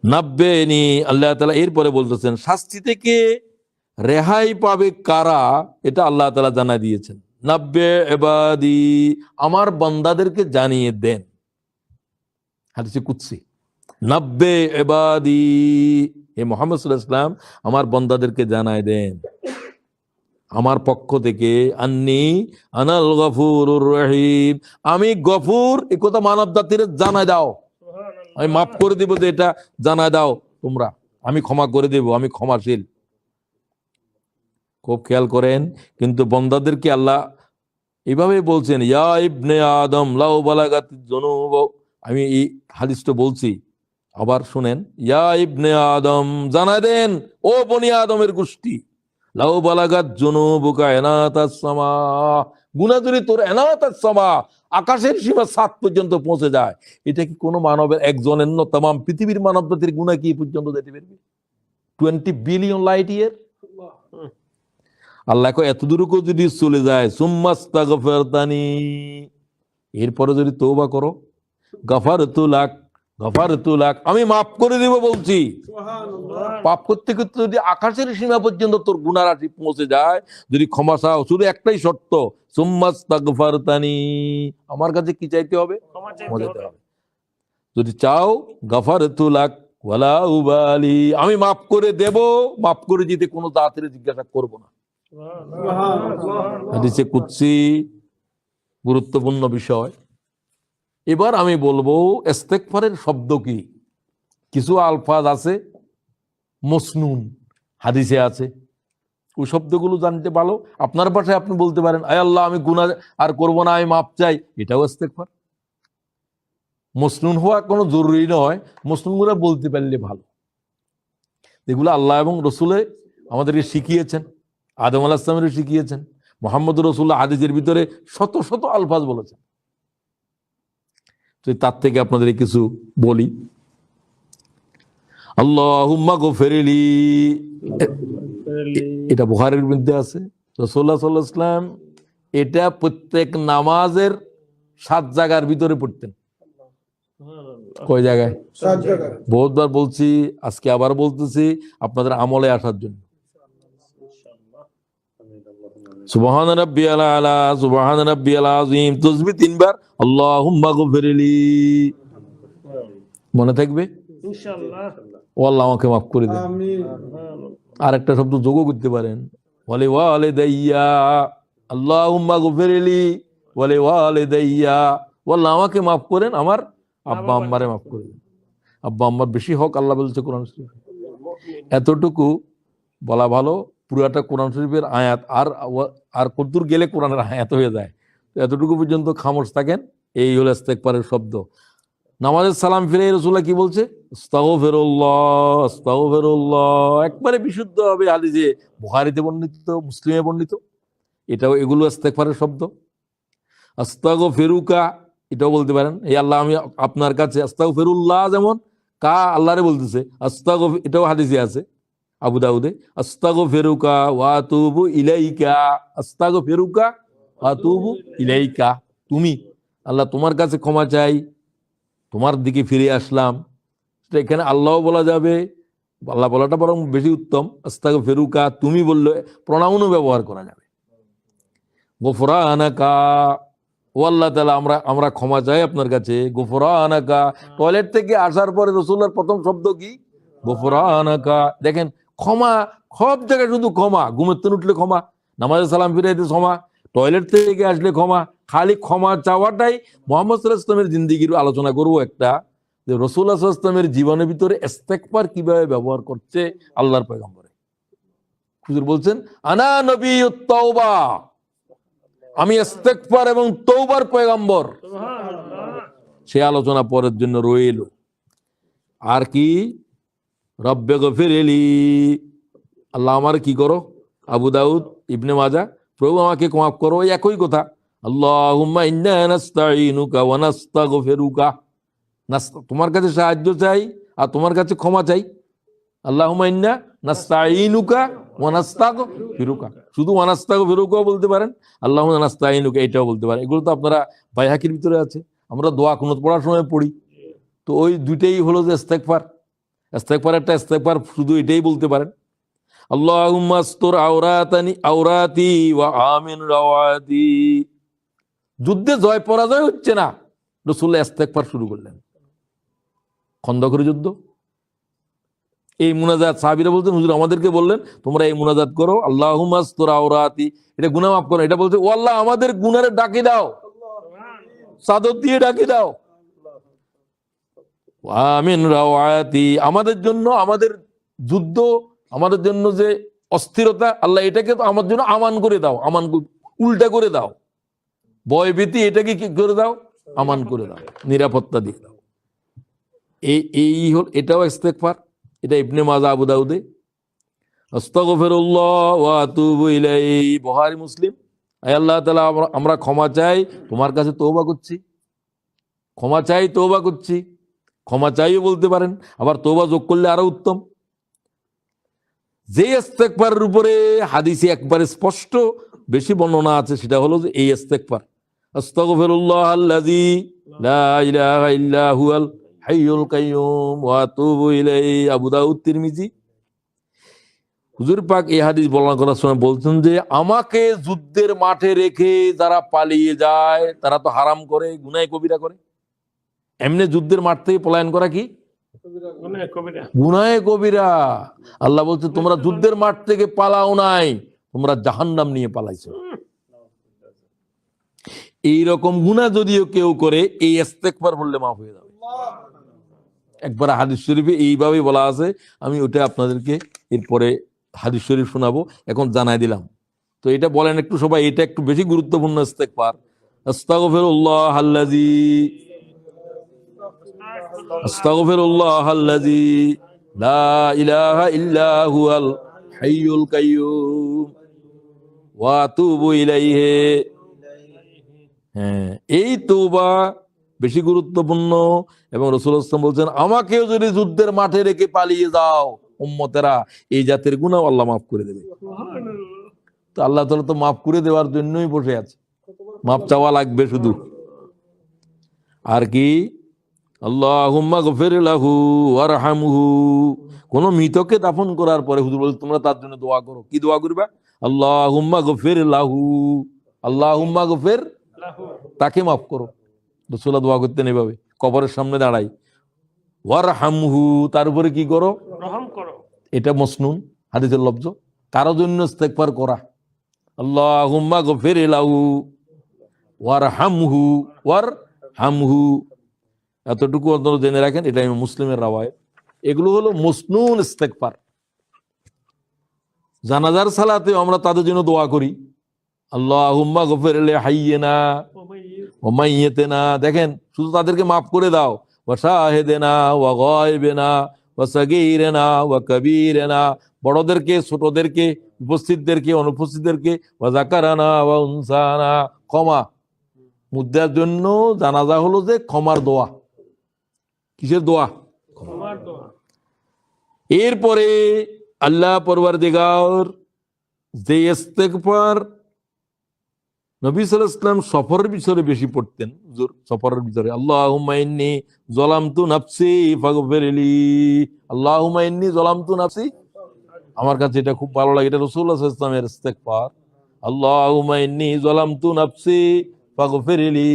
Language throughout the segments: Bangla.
নাব্বেনি, আল্লাহ তাআলা এরপরে বলতেছেন শাস্তি থেকে রেহাই পাবে কারা, এটা আল্লাহ তাআলা জানাই দিয়েছেন। নাব্বে ইবাদি, আমার বান্দাদেরকে জানিয়ে দেন। হাদিসে কুদসি, নাব্বে ইবাদি, হে মুহাম্মদ সাল্লাল্লাহু আলাইহি ওয়াসাল্লাম আমার বান্দাদেরকে জানাই দেন আমার পক্ষ থেকে, আন্নি আনাল গফুরুর রহিম, আমি গফুর, এই কথা মানব জাতির জানাই দাও। আমি মাফ করে দিব, যে এটা জানাই দাও তোমরা, আমি ক্ষমা করে দেব, আমি ক্ষমাশীল। খুব খেয়াল করেন, কিন্তু বান্দাদেরকে আল্লাহ এইভাবে বলছেন, ইয়া ইবনে আদম লাউ বালাগাতিজ যুনুব। আমি এই হাদিসটা বলছি, আবার শুনেন। ইয়া ইবনে আদম, জানাই দেন ও বনি আদমের গোষ্ঠী, লাউ বালাগাত যুনুবুকা এনাতাস সামা, গুনাহ যদি তোর এনাতাস সামা, আকাশের সীমা 7 পর্যন্ত পৌঁছে যায়, এটা কি কোনো মানবের, একজনের না, তামাম পৃথিবীর মানব জাতির গুনাহ কি পর্যন্ত যেতে পারবে? 20 বিলিয়ন লাইট ইয়ার। আল্লাহ এতদূরও যদি চলে যায়, সুম্মাস্তাগফিরতানি, এরপরে যদি তওবা করো, গাফারতু লাক, গাফারতু লাক, আমি মাফ করে দিব বলছি। পাপ করতে করতে যদি আকাশের সীমা পর্যন্ত তোর গুনাহ রাশি পৌঁছে যায়, যদি ক্ষমা চাও, শুধু একটাই শর্ত, সুম্মাস্তাগফিরতানি, আমার কাছে কি চাইতে হবে? ক্ষমা চাইতে হবে। যদি চাও, গাফারতু লাক ওয়ালা উবালি, আমি মাফ করে দেব, মাফ করে দিতে কোনো জাতির জিজ্ঞাসা করব না। হাদিসে কুদসি, গুরুত্বপূর্ণ বিষয়। এবার আমি বলবো ইস্তেগফারের শব্দ কি। কিছু আলফাজ আছে মসনুন, হাদিসে আছে, ওই শব্দগুলো জানতে ভালো। আপনার ভাষায় আপনি বলতে পারেন, আয় আল্লাহ আমি গুনাহ আর করব না, আমি মাপ চাই, এটাও ইস্তেগফার। মসনুন হওয়া কোনো জরুরি নয়, মসনুনগুলো বলতে পারলে ভালো। এগুলো আল্লাহ এবং রসুলে আমাদেরকে শিখিয়েছেন, আদম আলাইহিস সালামের শিখিয়েছেন, মুহাম্মদ রাসূলুল্লাহ হাদিসের ভিতরে শত শত আলফাজ বলেছেন। তো তার থেকে আপনাদের কিছু বলি। আল্লাহুম্মা গফিরলি, এটা বুখারীর মধ্যে আছে। রাসূলুল্লাহ সাল্লাল্লাহু আলাইহি ওয়াসাল্লাম এটা প্রত্যেক নামাজের 7 জায়গার ভিতরে পড়তেন। কয় জায়গায়? 7 জায়গায়। বহুতবার বলছি, আজকে আবার বলতেছি আপনাদের আমলে আসার জন্য। সুবহান রাব্বিয়াল আলা, সুবহান রাব্বিয়াল আযীম, তাসবিহ 3 বার, আল্লাহুম্মা গফিরলি, মনে থাকবে ইনশাআল্লাহ। ও আল্লাহ আমাকে মাফ করে দেন। আমিন। আর একটা শব্দ যোগও করতে পারেন, ওয়ালি ওয়ালিদাইয়া, আল্লাহুম্মা গফিরলি ওয়ালি ওয়ালিদাইয়া, ও আল্লাহ আমাকে মাফ করেন, আমার আব্বা আম্মারে মাফ করে দেন। আব্বা আম্মার বেশি হক আল্লাহ বলছে কোরআন শরীফে। এতটুকু বলা ভালো, পুরাটা কোরআন শরীফের আয়াত আর কতদূর গেলে কোরআনের আয়াত হয়ে যায়, তো এতটুকু পর্যন্ত খামোশ থাকেন। এই হলো ইস্তেগফারের শব্দ। নামাজের সালাম ফিরে রাসূলুল্লাহ কি বলছে? আস্তাগফিরুল্লাহ, আস্তাগফিরুল্লাহ, একবারে বিশুদ্ধ হবে। হাদিসে বুখারীতে বর্ণিত, মুসলিমে বর্ণিত। এটাও, এগুলো ইস্তেগফারের শব্দ। আস্তাগফিরুকা, এটাও বলতে পারেন, এই আল্লাহ আমি আপনার কাছে, আস্তাগফিরুল্লাহ যেমন কা আল্লাহরে বলতেছে, এটাও হাদিসে আছে আবু দাউদে, আস্তাগফিরুকা ওয়া আতুবু ইলাইকা, আস্তাগফিরুকা ওয়া আতুবু ইলাইকা, তুমি আল্লাহ তোমার কাছে ক্ষমা চাই, তোমার দিকে ফিরে আসলাম। এখানে আল্লাহও বলা যাবে, আল্লাহ বলাটা বরং বেশি উত্তম। আস্তাগফিরুকা তুমি বললে প্রণাউনও ব্যবহার করা যাবে। গফরানাকা, ও আল্লাহ তাআলা আমরা ক্ষমা চাই আপনার কাছে। গফরানাকা, টয়লেট থেকে আসার পরে রাসূলুল্লাহর প্রথম শব্দ কি? গফরানাকা। দেখেন, ক্ষমা, সব জায়গায় শুধু ক্ষমা। ঘুমের থেকে উঠলে ক্ষমা, নামাজে সালাম ফিরাইতে ক্ষমা, টয়লেট থেকে আসলে ক্ষমা। খালি ক্ষমা চাওয়াটাই মুহাম্মদ সাল্লাল্লাহু আলাইহি ওয়াসাল্লামের জিন্দেগির আলোচনা করবো একটা, যে রাসূলুল্লাহ সাল্লাল্লাহু আলাইহি ওয়াসাল্লামের জীবনের ভিতরে ইস্তেগফার কিভাবে ব্যবহার করছে আল্লাহর পয়গম্বরে। হুজুর বলছেন, আনা নবিয়্যুত তাওবা, আমি ইস্তেগফার এবং তওবার পয়গম্বর। সে আলোচনা পরের জন্য রইল। আর কি? রব্বে গফিরলি, আল্লাহ আমার কি করো? আবু দাউদ, ইবনে মাজাহ, প্রভু আমাকে মাফ করো, ওই একই কথা। আল্লাহুম্মা ইন্না নাস্তাঈনুকা ওয়া নাস্তাগফিরুকা, তোমার কাছে সাহায্য চাই আর তোমার কাছে ক্ষমা চাই। আল্লাহুম্মা ইন্না নাস্তাঈনুকা ওয়া নাস্তাগফিরুকা, শুধু ওয়া নাস্তাগফিরুকা বলতে পারেন, আল্লাহুম্মা নাস্তাঈনুকা এটাও বলতে পারেন। এগুলো তো আপনারা বাইহাকির ভিতরে আছে, আমরা দোয়া কুনুত পড়ার সময় পড়ি। তো ওই দুইটাই হলো যে ইস্তেগফার। ইস্তেগফার একটা ইস্তেগফার শুধু এটাই বলতে পারেন, আল্লাহুম্মা আস্তুর আওরাতি ওয়া আমিন রাওয়াতি। যুদ্ধে জয় পরাজয় হচ্ছে না, রাসূলুল্লাহ ইস্তেগফার শুরু করলেন। খন্দকের যুদ্ধ, এই মুনাজাত সাহাবীরা বলতেন, হুজুর আমাদেরকে বললেন তোমরা এই মুনাজাত করো, আল্লাহুম্মা আস্তুর আওরাতি, এটা গুনাহ মাফ করো। এটা বলতে ও আল্লাহ আমাদের গুনারে ডাকি দাও, চাদর দিয়ে ডাকি দাও। আমিন রাওয়াতি, আমাদের জন্য, আমাদের যুদ্ধ, আমাদের জন্য যে অস্থিরতা, আল্লাহ এটাকে তো আমার জন্য আমান করে দাও, উল্টা করে দাও। ভয় ভীতি এটাকে কি করে দাও, আমান করে দাও, নিরাপত্তা দিয়ে দাও। এই হল, এটাও ইস্তেগফার। এটা ইবনে মাজাহ, আবু দাউদে। আস্তাগফিরুল্লাহ ওয়া আতুবু ইলাইহি, বুখারী মুসলিম। আয় আল্লাহ তাআলা, আমরা ক্ষমা চাই, তোমার কাছে তওবা করছি, ক্ষমা চাই, তওবা করছি। ক্ষমা চাইও বলতে পারেন, আবার তওবা যোগ করলে আরো উত্তম। যে ইস্তেগফারের উপরে হাদিসে একবারে স্পষ্ট বেশি বর্ণনা আছে, সেটা হলো যে এই ইস্তেগফার, আস্তাগফিরুল্লাহাল্লাযী লা ইলাহা ইল্লা হুয়াল হাইয়ুল কাইয়্যুম ওয়া আতুবু ইলাইহি, আবু দাউদ, তিরমিজি। হুজুর পাক এই হাদিস বর্ণনা করার সময় বলছেন যে আমাকে যুদ্ধের মাঠে রেখে যারা পালিয়ে যায় তারা তো হারাম করে, গুনাহ কবিরা করে। এমনি যুদ্ধের মাঠ থেকে পলায়ন করা কি গুনাহ কবিরা। আল্লাহ বলছে তোমরা যুদ্ধের মাঠ থেকে পালাও নাই, তোমরা জাহান্নাম নিয়ে পালাইছো। এইরকম গুনাহ যদিও কেউ করে, এই ইস্তেগফার বললে মাফ হয়ে যাবে। একবার হাদিস শরীফে এইভাবে বলা আছে, আমি ওটা আপনাদেরকে এরপরে হাদিস শরীফ শোনাবো, এখন জানাই দিলাম। তো এটা বলেন একটু সবাই, এটা একটু বেশি গুরুত্বপূর্ণ ইস্তেগফার। আস্তাগফিরুল্লাহাল্লাযী আস্তাগফিরুল্লাহাল্লাযী লা ইলাহা ইল্লা হুয়াল হাইয়ুল কাইয়্যুম ওয়া আতুবু ইলাইহি। হ্যাঁ, এই তওবা বেশি গুরুত্বপূর্ণ। এবং রাসূলুল্লাহ সাল্লাল্লাহু আলাইহি ওয়াসাল্লাম বলছেন আমাকেও যদি যুদ্ধের মাঠে রেখে পালিয়ে যাও উম্মতেরা, এই জাতের গুনাহ আল্লাহ মাফ করে দেবে। তো আল্লাহ তাআলা তো মাফ করে দেওয়ার জন্যই বসে আছে, মাফ চাওয়া লাগবে শুধু। আর কি, আল্লাহুম্মা গফির লাহু ওয়ারহামহু। কোন মৃতকে দাফন করার পরে হুজুর বলে তোমরা তার জন্য দোয়া করো। কি দোয়া করবা? আল্লাহুম্মা গফির লাহু, আল্লাহুম্মা গফির, তাকে মাফ করো। রাসূলুল্লাহ দোয়া করতেন এভাবে, কবরের সামনে দাঁড়াই। ওয়ারহামহু, তার উপরে কি করো? রহম করো। এটা মসনুন হাদিসের লফজ। কারো জন্য ইস্তেগফার করা, আল্লাহুম্মা গফির লাহু ওয়ারহামহু, ওয়ারহামহু, এতটুকু আপনারা জেনে রাখেন, এটা মুসলিমের রাওয়ায়াত। এগুলো হলো মসনুন ইস্তেগফার। জানাজার সালাতে আমরা তাদের জন্য দোয়া করি, আল্লাহুম্মা গফির লিহাইয়িনা ওয়া মাইয়িতিনা। দেখেন, শুধু তাদেরকে মাফ করে দাও, ওয়া শাহিদিনা ওয়া গায়বিনা ওয়া সাগীরিনা ওয়া কাবীরিনা, বড়দেরকে, ছোটদেরকে, উপস্থিতদেরকে, অনুপস্থিতদেরকে, ওয়া যাকারানা ওয়া উনসানা, ক্ষমা। মুদ্রার জন্য জানাজা হলো যে ক্ষমার দোয়া। কিসের দোয়া? ক্ষমার দোয়া। এরপরে আল্লাহ পরওয়ারদিগার যে ইস্তেগফার নবী সাল্লাল্লাহু আলাইহি ওয়াসাল্লাম সফরের বিষয়ে বেশি পড়তেন। হুজুর সফরের বিষয়ে আল্লাহুম্মা ইন্নী যালামতু নাফসি ফাগফিরলি, আল্লাহুম্মা ইন্নী যালামতু নাফসি। আমার কাছে এটা খুব ভালো লাগে, এটা রাসূলুল্লাহ সাল্লাল্লাহু আলাইহি ওয়াসাল্লামের ইস্তেগফার। আল্লাহুম্মা ইন্নী যালামতু নাফসি ফাগফিরলি,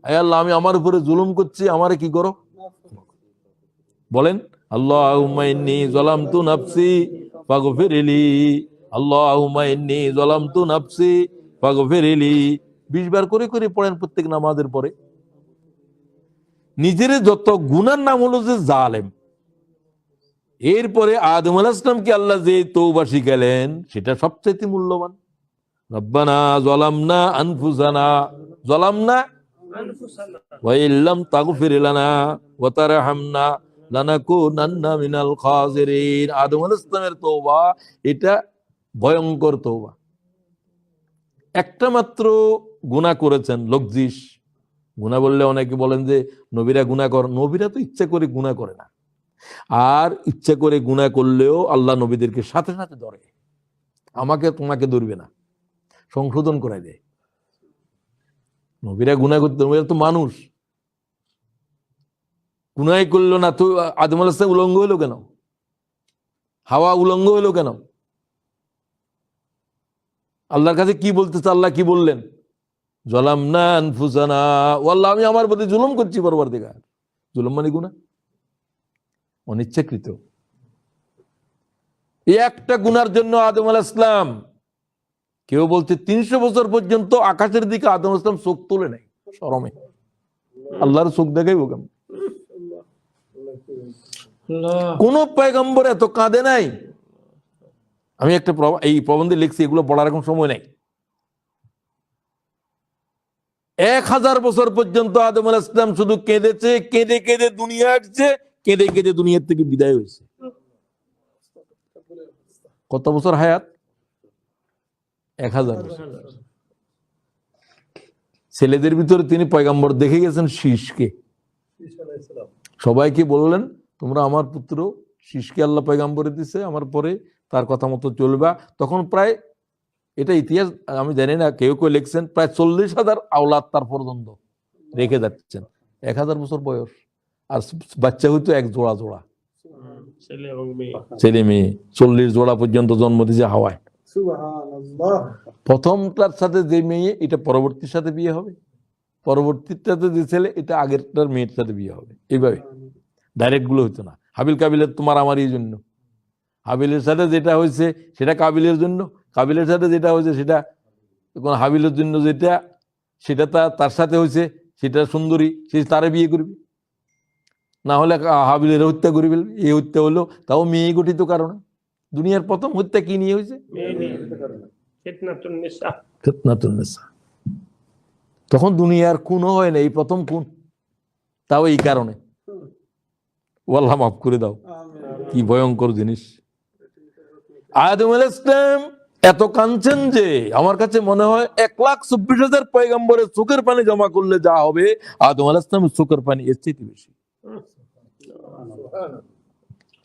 হে আল্লাহ আমি আমার উপরে জুলুম করছি, আমারে কি করো? বলেন, আল্লাহুম্মা ইন্নী যালামতু নাফসি ফাগফিরলি, আল্লাহুম্মা ইন্নী যালামতু নাফসি ফাগফিরলি। 20 বার করে করে পড়েন প্রত্যেক নামাজের পরে। নিজের যত গুনার নাম হলো যে জালেম। এরপরে আদম আলাইহিস সালামকে আল্লাহ যে তওবা শিখালেন সেটা সবচেয়ে মূল্যবান। রব্বানা যালামনা আনফুসানা, যালামনা আনফুসানা ওয়া ইল্লাম তাগফির লানা ওয়া তারহামনা লানাকুনান্না মিনাল খাসিরিন। আদম আলাইহিস সালামের তওবা এটা ভয়ঙ্কর তওবা। একটা মাত্র গুনাহ করেছেন, লজ্জিস। গুনাহ বললে অনেকে বলেন যে নবীরা গুনাহ করে, নবীরা তো ইচ্ছা করে গুনাহ করে না। আর ইচ্ছা করে গুনাহ করলেও আল্লাহ নবীদেরকে সাথে সাথে ধরে, আমাকে তোমাকে ধরবে না, সংশোধন করে দেয়। নবীরা গুনাহ করতে, নবীরা তো মানুষ। গুনাই করলো না, তো আদম আলাইহিস সালাম উলঙ্গ হলো কেন? হাওয়া উলঙ্গ হলো কেন? আল্লাহর কাছে কি বলতেছে? আল্লাহ কি বললেন? যালামনা আনফুসানা, ও আল্লাহ আমি আমার প্রতি জুলুম করছি। পরবর্তীকার জুলুম মানে গুনাহ, অনিচ্ছাকৃত। এই একটা গুনার জন্য আদম আলাইহিস সালাম, কেউ বলছে 300 বছর পর্যন্ত আকাশের দিকে আদম আলাইহিস সালাম চোখ তুলে নাই শরমে। আল্লাহর চোখ দেখাইব কেমন? কোন পয়গম্বর এত কাঁদে নাই। আমি একটা এই প্রবন্ধে লিখছি, এগুলো পড়ার এখন সময় নাই। 1000 বছর পর্যন্ত আদম আলাইহিস সালাম শুধু কেঁদেছে, কেঁদে কেঁদে দুনিয়া আসছে, কেঁদে কেঁদে দুনিয়ার থেকে বিদায় হয়েছে। কত বছর হায়াত? 1000 বছর। ছেলেদের ভিতরে তিনি পয়গম্বর দেখে গেছেন শীষকে। সবাইকে বললেন তোমরা আমার পুত্র শীষকে আল্লাহ পয়গম্বরে দিছে, আমার পরে তার কথা মতো চলবা। তখন প্রায়, এটা ইতিহাস আমি জানি না, কেউ কেউ লিখছেন প্রায় 40,000 আওলাদ তার পর্যন্ত রেখে যাচ্ছেন। 1000 বছর বয়স, আর বাচ্চা হইতো এক জোড়া জোড়া ছেলে মেয়ে, 40 জোড়া পর্যন্ত জন্ম দিয়েছে হাওয়ায়। প্রথমটার সাথে যে মেয়ে, এটা পরবর্তীর সাথে বিয়ে হবে, পরবর্তীটাতে যে ছেলে, এটা আগেরটার মেয়ের সাথে বিয়ে হবে। এইভাবে ডাইরেক্ট গুলো হইতো না। হাবিল কাবিলের তোমার আমার এই জন্য, হাবিলের সাথে যেটা হয়েছে সেটা কাবিলের জন্য, কাবিলের সাথে যেটা হয়েছে সেটা হাবিলের জন্য, যেটা সেটা তার সাথে হয়েছে সেটা সুন্দরী, সে তারে বিয়ে করবে। না হলে হাবিলের হত্যা করে ফেলবে। এই হত্যা হলো তাও মেয়ে গঠিত কারণে। দুনিয়ার প্রথম হত্যা কি নিয়ে হয়েছে? ফিতনাতুন নিসা। তখন দুনিয়ার খুন হয় না, এই প্রথম খুন, তাও এই কারণে। আল্লাহ মাফ করে দাও, কি ভয়ঙ্কর জিনিস। আদম আলাইহিস সালাম এত কাঁদছেন যে আমার কাছে মনে হয় 1,24,000 পয়গম্বরের চোখের পানি জমা করলে যা হবে, আদম আলাইহিস সালামের চোখের পানি এর চেয়ে বেশি।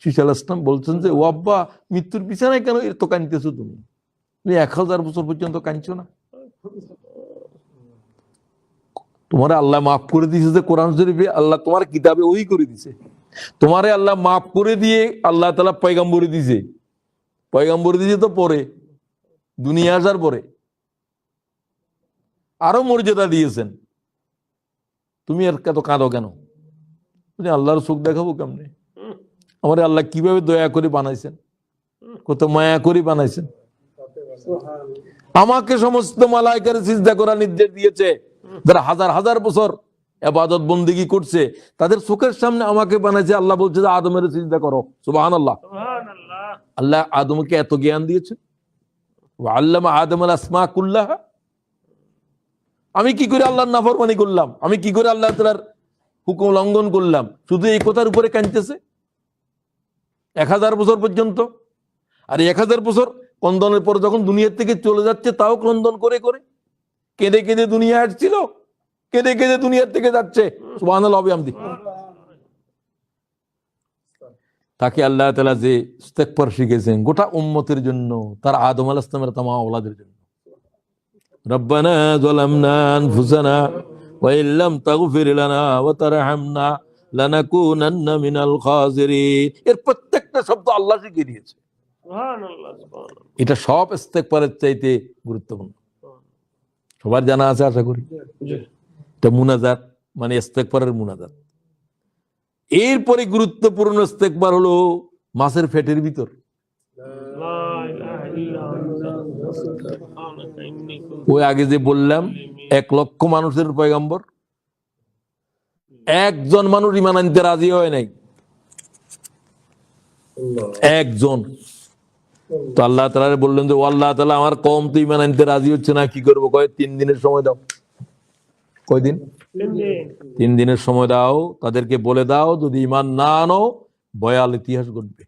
শীষ আলাইহিস সালাম বলছেন যে, ও আব্বা, মৃত্যুর বিছানায় কেন এত কাঁদতেছো তুমি? 1000 বছর পর্যন্ত কাঁদছো না? তোমার আল্লাহ মাফ করে দিয়েছে যে কোরআন শরীফে, আল্লাহ তোমার কিতাবে ওই করে দিছে। তোমারে আল্লাহ মাফ করে দিয়ে আল্লাহ তাআলা পয়গম্বর দিয়েছে। পয়গম্বর দিয়েছে তো পরে, দুনিয়া আসার পরে আরো মর্যাদা দিয়েছেন। তুমি আর এত কাঁদো কেন? তুমি আল্লাহর চোখ দেখাবো কেমনে? আমার আল্লাহ কিভাবে দয়া করে বানাইছেন, কত মায়া করে বানাইছেন। আমাকে সমস্ত মালায়েকার সিজদা করার নির্দেশ দিয়েছে। যারা হাজার হাজার বছর ইবাদত বন্দেগী করছে, তাদের চোখের সামনে আমাকে বানাইছে। আল্লাহ বলছে যে আদমের সিজদা করো। সুবহানাল্লাহ। আল্লাহ আদমকে এত জ্ঞান দিয়েছে। ওয়া আল্লামা আদমাল আসমা কুল্লাহা। আমি কি করে আল্লাহর নাফরমানি করলাম? আমি কি করে আল্লাহ তাআলার হুকুম লঙ্ঘন করলাম? শুধু এই কথার উপরে কাঁদতেছে 1000 বছর পর্যন্ত। আর 1000 বছর ক্রন্দনের পর যখন দুনিয়ার থেকে চলে যাচ্ছে, তাও ক্রন্দন করে করে, কেঁদে কেঁদে দুনিয়া আসছিল, কেঁদে কেঁদে দুনিয়ার থেকে যাচ্ছে। সুবহানাল্লাহ বিহামদি। তাকে আল্লাহ তাআলা যে ইস্তেগফার শিখেছেন গোটা উম্মতের জন্য, তার আদম আলাইহিস সালামের তামাম আওলাদের জন্য। রব্বানা যালামনা আনফুসানা ওয়া ইল্লাম তাগফির লানা ওয়া তারহামনা লানাকুনান্না মিনাল খাসিরিন। এর প্রত্যেকটা শব্দ আল্লাহ শিখিয়ে দিয়েছে। সুবহানাল্লাহ, সুবহানাল্লাহ। এটা সব ইস্তেগফারের চাইতে গুরুত্বপূর্ণ। সবার জানা আছে আশা করি। এটা মুনাজাত, মানে ইস্তেগফারের মুনাজাত। এরপরে গুরুত্বপূর্ণ ইস্তেগফার হলো মাছের পেটের ভিতর। ওই আগে যে বললাম 1 লক্ষ মানুষের পয়গম্বর, একজন মানুষ ঈমান আনতে রাজি হয় নাই, একজন। তো আল্লাহ তাআলা বললেন যে, ও আল্লাহ তাআলা, আমার কওম তো ঈমান আনতে রাজি হচ্ছে না, কি করবো? কয় 3 দিনের সময় দাও। কয়দিন? 3 দিনের সময় দাও। তাদেরকে বলে দাও, যদি ঈমান না আনো ভয়াল ইতিহাস ঘটবে।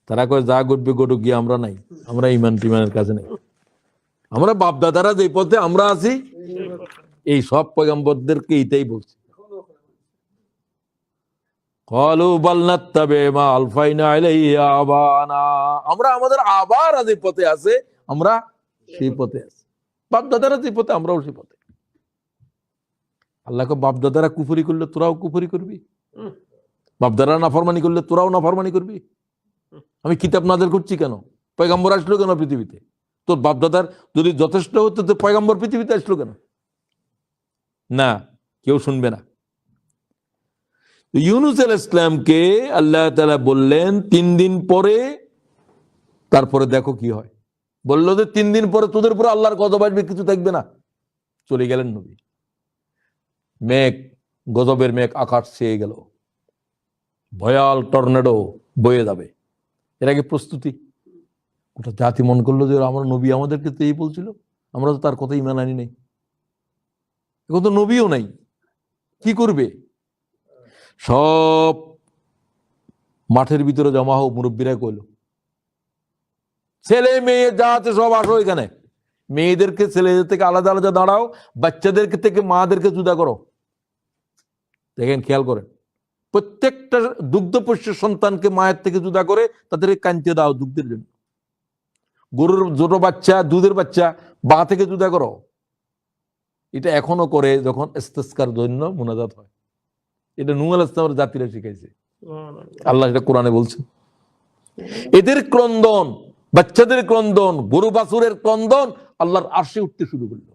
তারা কয় যা ঘটবে ঘটুক, গিয়ে আমরা নাই, আমরা ঈমানের কাছে নাই। আমরা বাপদাদারা যে পথে আমরা আছি, এই সব পয়গম্বরদেরকে এইটাই বলছি। ক্বালু বাল নাত্তাবি মা আলফাইনা আলাইহি আবানা। আমরা আমাদের আবারা যে পথে আছে, আমরা সেই পথে আছি। বাপদাদারা যে পথে, আমরাও সেই পথে। আল্লাহকে বাপদাদারা কুফরি করলে তোরাও কুফরি করবি, বাপদাদারা নাফরমানি করলে তোরাও নাফরমানি করবি। আমি কিতাব নাযিল করছি কেন? পয়গম্বর আসলো কেন পৃথিবীতে? তোর বাপদাদার যদি যথেষ্ট হতো তো পয়গম্বর পৃথিবীতে আসলো কেন? না, কেউ শুনবে না। ইউনূস আলাইহিস সালামকে আল্লাহ তাআলা বললেন 3 দিন পরে, তারপরে দেখো কি হয়। বললো যে 3 দিন পরে তোদের উপর আল্লাহর গজব আসবে, কিছু থাকবে না। চলে গেলেন নবী। মেঘ, গজবের মেঘ আকাশ ছেয়ে গেল, ভয়াল টর্নেডো বয়ে যাবে। এর আগে প্রস্তুতি। গোটা জাতি মন করলো যে আমার নবী আমাদেরকে তো এই বলছিল, আমরা তো তার কথা ঈমান আনি নাই, এখন তো নবীও নাই, কি করবে? সব মাঠের ভিতরে জমা হোক, মুরব্বীরা কইল ছেলে মেয়ে যা আছে সব আসো এখানে। মেয়েদেরকে ছেলেদের থেকে আলাদা আলাদা দাঁড়াও, বাচ্চাদেরকে থেকে মাদেরকে জুদা করো। দেখেন, খেয়াল করেন, প্রত্যেকটা দুগ্ধপোষ্য সন্তানকে মায়ের থেকে জুদা করে তাদেরকে কানতে দাও দুগ্ধের জন্য। গরুর ছোট বাচ্চা, দুধের বাচ্চা বা থেকে জুদা করো। এটা এখনো করে যখন ইস্তিসকার জন্য মুনাজাত হয়। এটা নূহ আলাইহিস সালামের জাতিরা শিখাইছে, আল্লাহ এটা কোরআনে বলছে। এদের ক্রন্দন, বাচ্চাদের ক্রন্দন, গরু বাছুরের ক্রন্দন আল্লাহর আরশে উঠতে শুরু করলো।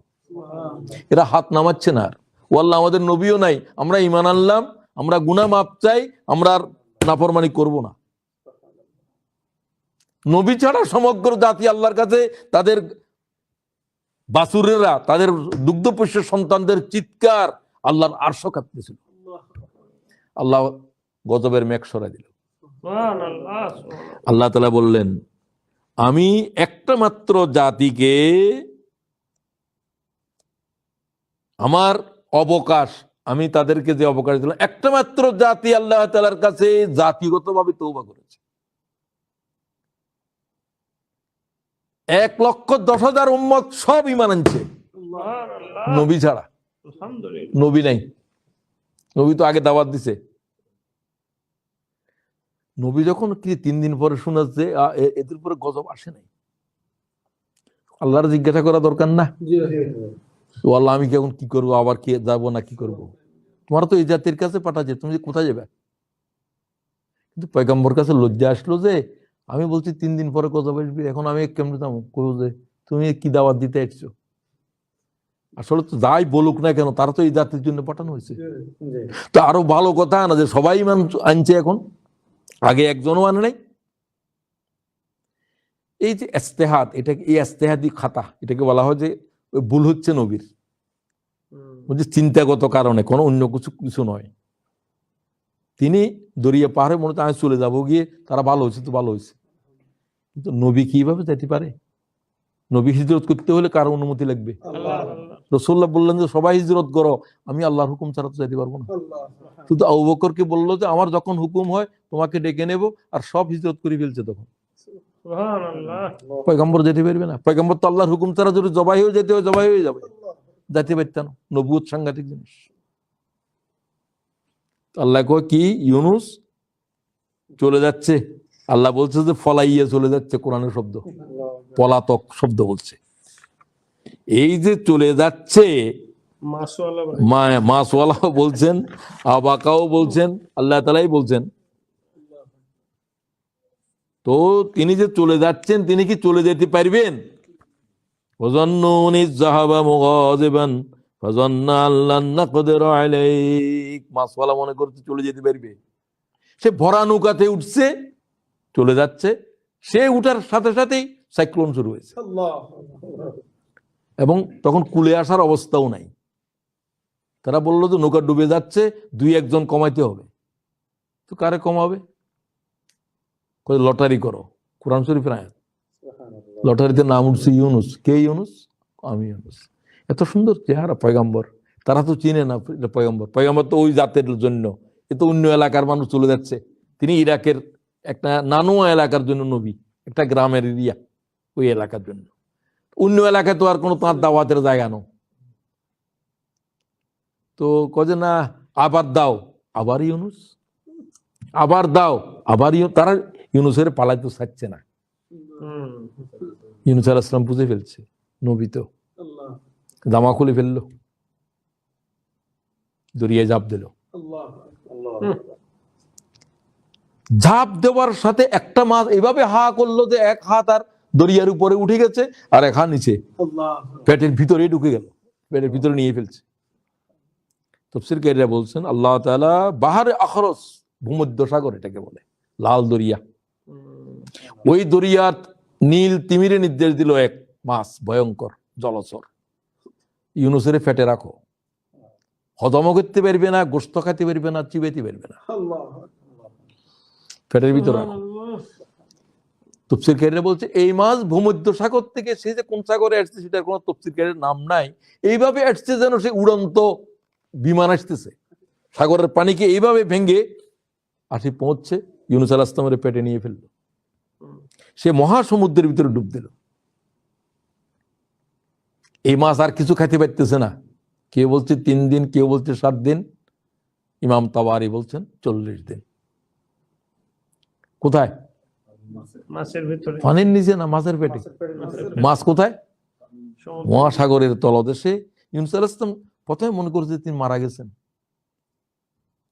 এরা হাত নামাচ্ছে না। আর ও আল্লাহ, আমাদের নবীও নাই, আমরা ঈমান আনলাম, আমরা গুনাহ মাপ চাই, আমরা আর নাফরমানি করব না। নবী ছাড়া সমগ্র জাতি আল্লাহর কাছে তাদের বাছুরেরা, তাদের দুগ্ধপোষ্য সন্তানদের চিৎকার আল্লাহর আরশ কাঁপতেছিল। আল্লাহ গজবের মেঘ সরাই দিল। আল্লাহ তাআলা বললেন, আমি একটা মাত্র জাতিকে আমার অবকাশ, আমি তাদেরকে যে অবকাশ দিলাম, একটা মাত্র জাতি আল্লাহ তাআলার কাছে জাতিগতভাবে তওবা করেছে। 1,10,000 উম্মত সব ঈমান আনছে, নবী ছাড়া। নবী নাই, নবী তো আগে দাওয়াত দিছে। নবী যখন কি 3 দিন পরে শোনাচ্ছে এদের উপরে গজব আসে নাই, আল্লাহর জিজ্ঞাসা করা দরকার না? ও আল্লাহ, আমি এখন কি করবো, আবার কি যাবো না কি করবো? তোমার তো এই জাতির কাছে পাঠাচ্ছে, তুমি কোথায় যাবে? কিন্তু পয়গম্বর কাছে লজ্জা আসলো যে আমি বলছি 3 দিন পরে গজব আসবে, এখন আমি কেমনে যাবো? কইবো যে তুমি কি দাওয়াত দিতে আসছো? আসলে তো যাই বলুক না কেন, তারা তো এই জাতির জন্য পাঠানো হয়েছে। তো আরো ভালো কথা না যে সবাই ঈমান আনছে, এখন আগে একজনও আনে নাই। এই যে ইস্তেহাদ, এটাকে এই ইস্তেহাদি খাতা, এটাকে বলা হয় যে ভুল হচ্ছে নবীর, চিন্তাগত কারণে, কোনো অন্য কিছু নয়। তিনি দরিয়া পাহাড়ে মনে হচ্ছে আমি চলে যাবো, গিয়ে তারা ভালো হয়েছে তো ভালো হয়েছে। কিন্তু নবী কিভাবে যেতে পারে? নবী হিজরত করতে হলে কারো অনুমতি লাগবে। রাসূলুল্লাহ বললেন যে সবাই হিজরত করো, আমি আল্লাহর হুকুম ছাড়া তো যেতে পারবো না। শুধু আবু বকরকে বললো যে আমার যখন হুকুম হয় তোমাকে ডেকে নেব, আর সব হিজরত করে ফেলছে তখন। পয়গম্বর যেতে পারবে না? পয়গম্বর তো আল্লাহর হুকুম ছাড়া যদি জবাই হয়ে যেতে হয়, জবাই হয়ে যাবে, যেতে পারতেন। নবুয়ত সাংঘাতিক জিনিস। আল্লাহ কয় কি, ইউনূস চলে যাচ্ছে। আল্লাহ বলছে যে ফলাইয়া চলে যাচ্ছে, কোরআনের শব্দ পলাতক শব্দ বলছে। এই যে চলে যাচ্ছে, মাসওয়ালা বলছেন, আবাকাও বলছেন, আল্লাহ তাআলাই বলছেন। তো তিনি যে চলে যাচ্ছেন, তিনি কি চলে যেতে পারবেন? মাসওয়ালা মনে করতে চলে যেতে পারবে। সে ভরা নৌকাতে উঠছে, চলে যাচ্ছে। সে উঠার সাথে সাথেই সাইক্লোন শুরু হয়েছে, এবং তখন কুলে আসার অবস্থাও নাই। তারা বললো যে নৌকা ডুবে যাচ্ছে, 2-1 জন কমাইতে হবে। তো কারে কমাবে? লটারি করো, কোরআন শরীফের আয়াত। লটারিতে নাম উঠছে ইউনূস। কে ইউনূস? আমি ইউনূস। এত সুন্দর চেহারা পয়গম্বর, তারা তো চিনে না পয়গম্বর। পয়গম্বর তো ওই জাতের জন্য, এ তো অন্য এলাকার মানুষ চলে যাচ্ছে। তিনি ইরাকের একটা নানুয়া এলাকার জন্য নবী, একটা গ্রামের এরিয়া, ওই এলাকার জন্য। অন্য এলাকায় তো আর কোনো তাঁর দাওয়াতের জায়গা নেই। তো কজে না, আবার দাও, আবার ইউনূস, আবার দাও, আবার তারা ইউনূসের পালাইতে চাচ্ছে না। ইউনূস আলাইহিস সালাম বুঝে ফেলছে, নবী তো জামা খুলে ফেললো। দরিয়ায় ঝাঁপ দিল। ঝাঁপ দেওয়ার সাথে একটা মাছ এভাবে হা করলো যে এক হাত আর দরিয়ার উপরে উঠে গেছে, আর এক হাত নিচে পেটের ভিতরে ঢুকে গেল, পেটের ভিতরে নিয়ে ফেলছে। তাফসীরকারীরা বলছেন আল্লাহ তাআলা বাহারে আখরস, ভূমধ্য সাগর এটাকে বলে, লাল দরিয়া, ওই দরিয়ার নীল তিমিরে নির্দেশ দিল এক মাছ ভয়ঙ্কর জলচর, ইউনুসের পেটে রাখো, হজমও করতে পারবে না, গোশত খাইতে পারবে না, চিবাইতে পারবে না, পেটের ভিতরে রাখো। তাফসীরকারীরা বলছে এই মাছ ভূমধ্য সাগর থেকে, সে যে কোন সাগরে আসছে সেটার কোনো তাফসীরকারীর নাম নাই, এইভাবে আসছে যেন সে উড়ন্ত বিমান আসতেছে, সাগরের পানিকে এইভাবে ভেঙে আসি পৌঁছছে ইউনুস আলাইহিস সালামের পেটে নিয়ে ফেললো। সে মহাসমুদ্রের ভিতরে ডুব দিল। এই মাছ আর কিছু খাইতে পারতেছে না, কেউ বলছে 3 দিন, কেউ বলছে 7 দিন, ইমাম তাবারি বলছেন 40 দিন। কোথায়? মাছের ভিতরে, পানির নিচে না, মাছের পেটে। মাছ কোথায়? মহাসাগরের তলদেশে। ইউনুস আলাইহিস সালাম প্রথমে মনে করছে তিনি মারা গেছেন,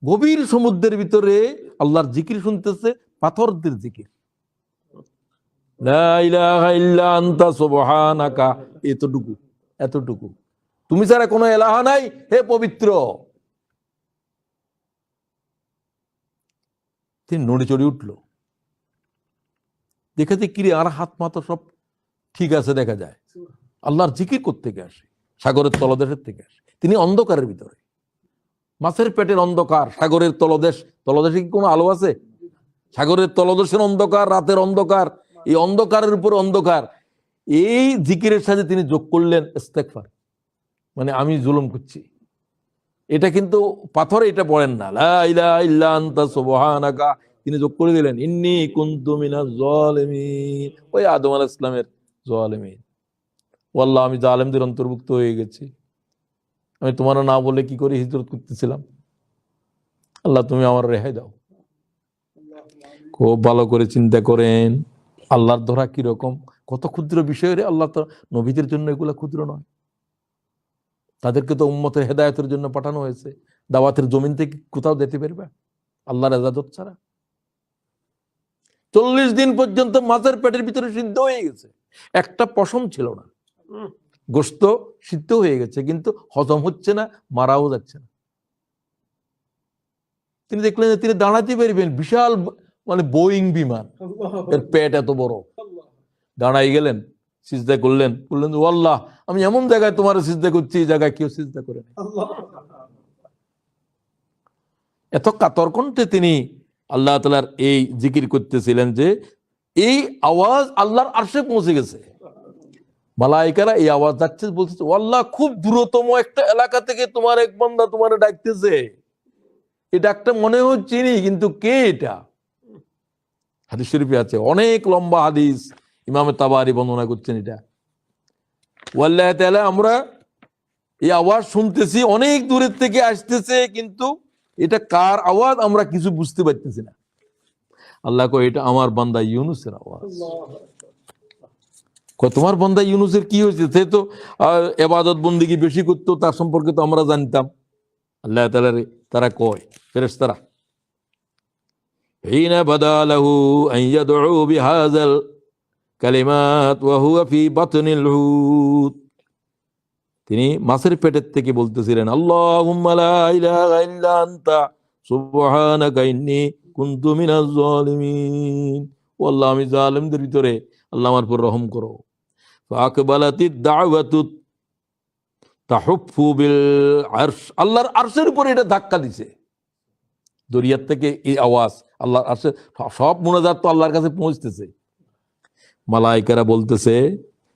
গভীর সমুদ্রের ভিতরে আল্লাহর জিকির শুনতেছে, পাথরদের জিকির, লা ইলাহা ইল্লা আনতা সুবহানাকা, এতটুকু এতটুকু, তুমি ছাড়া কোনো এলাহা নাই, হে পবিত্র। তিনি নড়ে চড়ে উঠলো, দেখেছে কিরে আর হাত মাথা সব ঠিক আছে, দেখা যায় আল্লাহর জিকির করতে আসে, সাগরের তলদেশের থেকে আসে। তিনি অন্ধকারের ভিতরে, মাছের পেটের অন্ধকার, সাগরের তলদেশ, তলদেশে কি কোনো আলো আছে? সাগরের তলদেশের অন্ধকার, রাতের অন্ধকার, এই অন্ধকারের উপর অন্ধকার। এই জিকিরের সাথে তিনি যোগ করলেন ইস্তেগফার, মানে আমি জুলুম করছি। এটা কিন্তু পাথরে এটা পড়েন না, লা ইলাহা ইল্লা আনতা সুবহানাকা, তিনি যোগ করে দিলেন ইন্নী কুনতু মিনাজ জালিমিন, ওই আদম আলাইহিস সালামের জালিমিন, ও আল্লাহ আমি জালেমদের অন্তর্ভুক্ত হয়ে গেছি, আমি তোমার না বলে কি করে হিজরত করতেছিলাম, আল্লাহ তুমি আমার রেহাই দাও। খুব ভালো করে চিন্তা করেন আল্লাহর ধরা কিরকম, কত ক্ষুদ্র বিষয় রে। আল্লাহ তো নবীদের জন্য এগুলা ক্ষুদ্র নয়, তাদেরকে তো উম্মতের হেদায়েতের জন্য পাঠানো হয়েছে, দাওয়াতের জমিন থেকে কোথাও যেতে পারবে আল্লাহর ইজাজত ছাড়া। 40 দিন পর্যন্ত মাছের পেটের ভিতরে সিদ্ধ হয়ে গেছে, একটা পশম ছিল না, গোশত সিদ্ধ হয়ে গেছে, কিন্তু হজম হচ্ছে না, মারাও যাচ্ছে না। তিনি দেখলেন যে তিনি দাঁড়াতে পারবেন, বিশাল মানে বোয়িং বিমান, এর পেট এত বড়, দাঁড়াই গেলেন, সিজদা করলেন, বললেন ও আল্লাহ আমি এমন জায়গায় তোমার সিজদা করছি, এই জায়গায় কেউ সিজদা করে না। এত কাতর কণ্ঠে তিনি আল্লাহ তাআলার এই জিকির করতেছিলেন যে এই আওয়াজ আল্লাহর আরশে পৌঁছে গেছে। মালায়েকারা এই আওয়াজ যাচ্ছে, বলছে ও আল্লাহ খুব দূরতম একটা এলাকা থেকে তোমার এক বান্দা তোমার ডাকতেছে, এই ডাকটা মনে হচ্ছে নি, কিন্তু কে এটা? হাদিস শরীফে আছে, অনেক লম্বা হাদিস, ইমাম তাবারি বর্ণনা করছেন এটা। ওয়াল্লাহি তাআলা আমরা এই আওয়াজ শুনতেছি, অনেক দূরের থেকে আসতেছে, কিন্তু এটা কার আওয়াজ আমরা কিছু বুঝতে পারতেছি না। আল্লাহ কয় এটা আমার বান্দা ইউনুসের আওয়াজ। কয় তোমার বান্দা ইউনুসের কি হয়েছে? সে তো ইবাদত বন্দেগী বেশি করতো, তার সম্পর্কে তো আমরা জানতাম। আল্লাহ তাআলা তারা কয় ফেরেশতারা, হিনা বাদা লাহু আন ইয়াদউ বিহাযাল কালিমাত ওয়া হুয়া ফি বাতনিল হুত, তিনি মাছের পেটের থেকে বলতেছিলেন আল্লাহুম্মা লা ইলাহা ইল্লা আনতা সুবহানাকা ইন্নী কুনতু মিনাজ জালিমিন, ও আল্লাহ আমি জালিমদের ভিতরে, আল্লাহ আমার উপর রহম করো। ফাআকবালাতিদ দাওয়াতু তাহুফু বিল আরশ, আল্লাহর আরশের উপরে এটা ধাক্কা দিছে, দরিয়ার থেকে এই আওয়াজ আল্লাহর আরশে, সব মুনাজাত তো আল্লাহর কাছে পৌঁছতেছে। মালায়েকারা বলতেছে,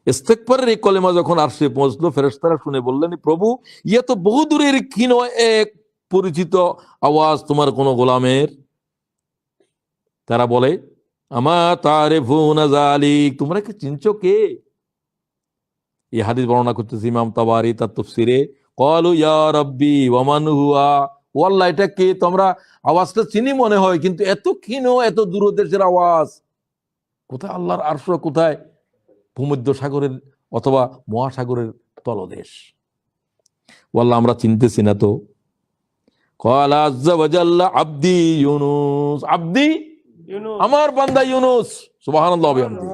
ইস্তেগফারের এই কলেমা যখন আরশে পৌঁছলো, ফেরেশতারা শুনে বললেন প্রভু ইয়ে তো বহু দূরের ক্ষীণ এক পরিচিত আওয়াজ তোমার কোন গোলামের। তারা বলে আমা তারিফুনা যালিক, তোমরা কি চিনছো কে? এই হাদিস বর্ণনা করতেছে ইমাম তাবারি তার তাফসীরে, ক্বালু ইয়া রাব্বি ওয়া মান হুয়া, ও আল্লাহ এটা কে? তোমরা আওয়াজটা চিনি মনে হয়, কিন্তু এত ক্ষীণ, এত দূরদেশের আওয়াজ, কোথায় আল্লাহর আরশ, কোথায় ভূমধ্য সাগরের অথবা মহাসাগরের তলদেশ, ও আল্লাহ আমরা চিনতেছি না তো। ক্বালা আযযা ওয়া জাল্লা আবদি ইউনুস, আবদি ইউনুস। আমার বান্দা ইউনুস, সুবহানাল্লাহ ওয়া বিহামদিহি।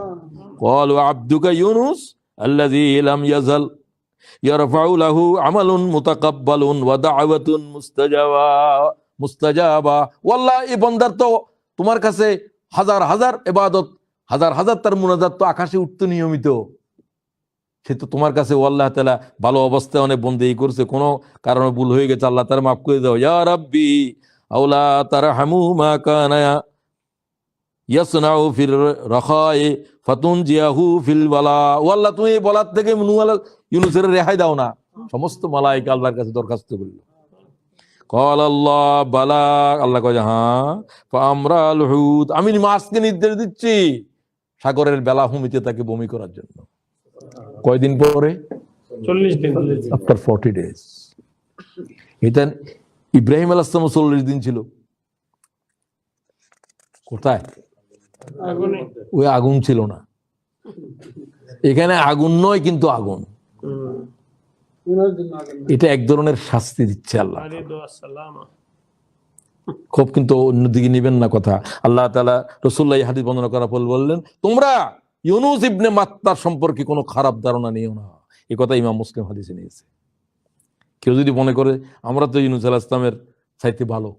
ক্বালু আবদুকা ইউনুস আল্লাযী লাম ইয়াজাল ইয়ারফাউ লাহু আমালুন মুতাকাব্বালুন ওয়া দা'ওয়াতুন মুস্তাজাবা। ওয়াল্লাহ, এই বান্দার তো তোমার কাছে হাজার হাজার ইবাদত, হাজার হাজার তার মুনাজাত তো আকাশে উঠতো নিয়মিত। সে তো তোমার কাছে আল্লাহ তাআলা ভালো অবস্থায় অনেক বন্দেগী করছে, কোনো কারণে ভুল হয়ে গেছে, আল্লাহ তাআলা মাফ করে দাও। ইয়া রাব্বি আওলা তারহামু মা কানা ইয়াসনাউ ফির রাখায়ে ফাতুনজিয়াহু ফিল বালা। ও আল্লাহ, তুমি এই বলার থেকে ইউনুসের রেহাই দাও না। সমস্ত মালায়েকা আল্লাহর কাছে দরখাস্ত করল। ক্বাল আল্লাহ বালা, আল্লাহ কয় হ্যাঁ। ফাআমরাল হুত, আমি মাছকে নির্দেশ দিচ্ছি সাগরের বেলাভূমিতে তাকে বমি করার জন্য। কয়দিন পরে? 40 দিন। After 40 days। এটা ইব্রাহিম আলাইহিস সালাম 40 দিন ছিল কোথায়? আগুনে। ওই আগুন ছিল না, এখানে আগুন নয় কিন্তু আগুন। এটা এক ধরনের শাস্তি দিচ্ছে আল্লাহ, আরিদু আসসালামা। খুব কিন্তু অন্যদিকে নিবেন না কথা। আল্লাহ তাআলা রাসূলুল্লাহ হাদিস বর্ণনা করার পর বললেন, তোমরা ইউনুস ইবনে মাত্তার সম্পর্কে কোনো খারাপ ধারণা নিও না। এই কথা ইমাম মুসলিম হাদিসে নিয়েছে। কেউ যদি মনে করে আমরা তো ইউনুস আলাইহিস সালামের চাইতে ভালো,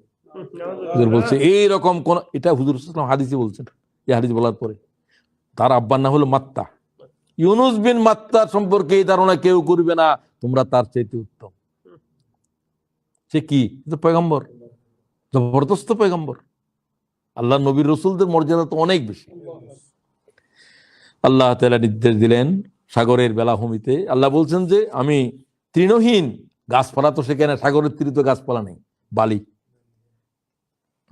হুজুর বলছে এইরকম কোন, এটা হুজুর সাল্লাল্লাহু আলাইহি ওয়াসাল্লাম হাদিসে বলছেন। এই হাদিস বলার পরে তার আব্বার নাম হলো মাত্তা, ইউনুস বিন মাত্তার সম্পর্কে এই ধারণা কেউ করবে না তোমরা তার চাইতে উত্তম। সে কি? পয়গম্বর, জবরদস্ত পয়গম্বর। আল্লাহ নবীর রসুলদের মর্যাদা তো অনেক বেশি। আল্লাহ তাআলা নির্দেশ দিলেন সাগরের বেলাভূমিতে। আল্লাহ বলছেন যে আমি তৃণহীন গাছপালা, তো সেখানে সাগরের তীরে তো গাছপালা নেই, বালি।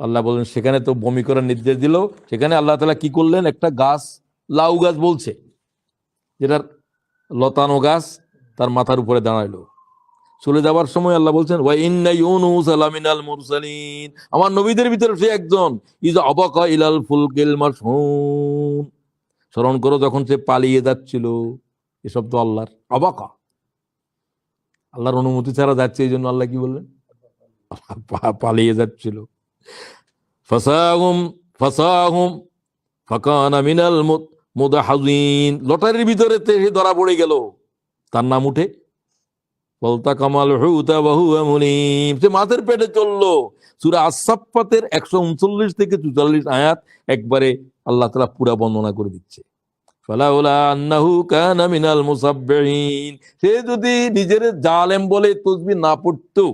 আল্লাহ বললেন সেখানে তো বমি করার নির্দেশ দিল। সেখানে আল্লাহ তাআলা কি করলেন, একটা গাছ, লাউ গাছ বলছে, যেটার লতানো গাছ, তার মাথার উপরে দাঁড়াইলো। চলে যাওয়ার সময় আল্লাহ বলছেন ওয়া ইন্না ইউনুস লামিনাল মুরসালিন, আমার নবীদের ভিতরে সে একজন। ইযা আবাকা ইলাল ফুলকিল মাশহুন, স্মরণ করো যখন সে পালিয়ে যাচ্ছিল। এসব তো আল্লাহর আবাকা, আল্লাহর অনুমতি ছাড়া যাচ্ছে, এই জন্য আল্লাহ কি বললেন, পালিয়ে যাচ্ছিল। ফাসাহুম ফাসাহুম ফাকানা মিনাল মুদাহাজিন, লটারির ভিতরে সে ধরা পড়ে গেল, তার নাম উঠে বলতা কামাল হুতা বাহু মুনিম, সে মাছের পেটে চললো। সূরা আস-সাফফাতের 139 থেকে 44 আয়াত একবারে আল্লাহ তাআলা পুরা বর্ণনা করে দিচ্ছে। ফালাউলা আন্নাহু কানা মিনাল মুসাব্বিহিন, সে যদি নিজের জালেম বলে তাসবিহ না পড়তো,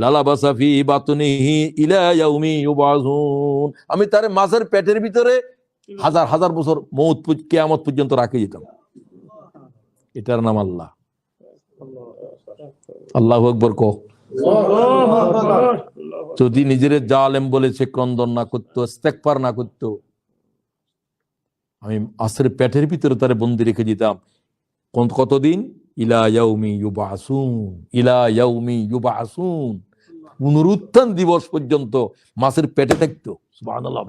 লালাবাসা ফি বাতনিহি ইলা ইয়াউমি ইউবাসুন, আমি তার মাছের পেটের ভিতরে হাজার হাজার বছর কিয়ামত পর্যন্ত রাখে যেতাম। এটার নাম আল্লাহ। আল্লাহু আকবার কও। যদি নিজের জালেম বলে সে ক্রন্দন না করতো, ইস্তেগফার না করতো, আমি আসরের পেটের ভিতরে তারে বন্দি রেখে দিতাম। কতদিন? ইলা ইয়াউমি ইউবাসুন, ইলা ইয়াউমি ইউবাসুন, পুনরুত্থান দিবস পর্যন্ত মাছের পেটে থাকতো। সুবহানাল্লাহ।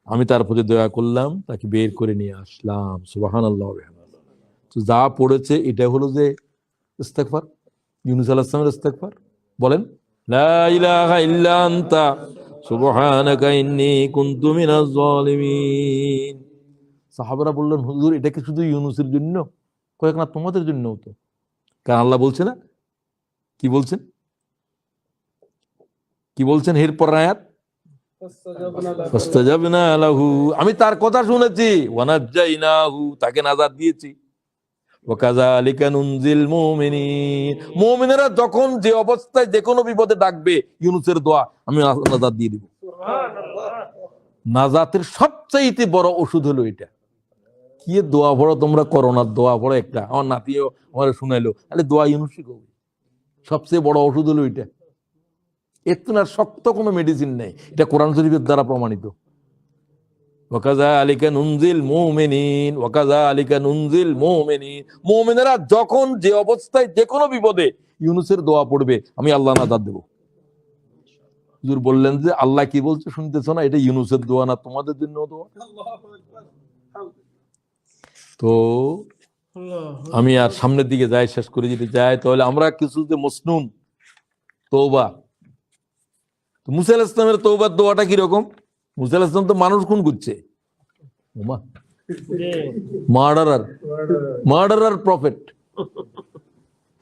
আমি তার প্রতি দয়া করলাম, তাকে বের করে নিয়ে আসলাম। সুবহানাল্লাহ। তো যা পড়েছে এটা হলো যে ইস্তেগফার, ইউনূস আলাইহিস সালামের ইস্তেগফার। বলেন লা ইলাহা ইল্লা আনতা সুবহানাকা ইন্নী কুনতু মিনাজ জালিমিন। সাহাবারা বললেন হুজুর এটা কি শুধু ইউনূসের জন্য? কয়েক না, তোমাদের জন্যও তো। কারণ আল্লাহ বলছে না, কি বলছেন, কি বলছেন এরপর আয়াত, ফাস্তাজাবনা লাহু, আমি তার কথা শুনেছি, ওয়া নাজ্জাইনাহু, তাকে নাজাত দিয়েছি। ওয়া কাযালিকা নুনজিল মুমিনিন, মুমিনেরা যখন যে অবস্থায় যে কোনো বিপদে ডাকবে, ইউনূসের দোয়া আমি নাজাত দিয়ে দিব। নাজাতের সবচাইতে বড় ওষুধ হলো এটা। কি দোয়া পড়ো তোমরা, করোনার দোয়া পড়ো একটা, আমার নাতিও আমার শুনাইলো, আরে দোয়া ইউনূসই কবি, সবচেয়ে বড় ওষুধ হলো এটা। এর তো না শক্ত কোনো মেডিসিন নেই, এটা কোরআন শরীফের দ্বারা প্রমাণিত। ওয়াকাযালিকা নুনজিল মুমিনিন, ওয়াকাযালিকা নুনজিল মুমিনিন, মুমিনেরা যখন যে অবস্থায় যে কোনো বিপদে ইউনূসের দোয়া পড়বে, আমি আল্লাহ নাজাত দেব। হুজুর বললেন যে আল্লাহ কি বলছে শুনতেছো না, এটা ইউনূসের দোয়া না, তোমাদের জন্য দোয়া। তো আমি আর সামনের দিকে যাই, শেষ করে যদি যাই, তাহলে আমরা কিছু যে মসনুন তওবা। মুসা আলাইহিস সালামের তওবার দোয়াটা কিরকম? মুসা আলাইহিস সালাম তো মানুষ খুন করছে, ওমা, জি মার্ডারার প্রফেট।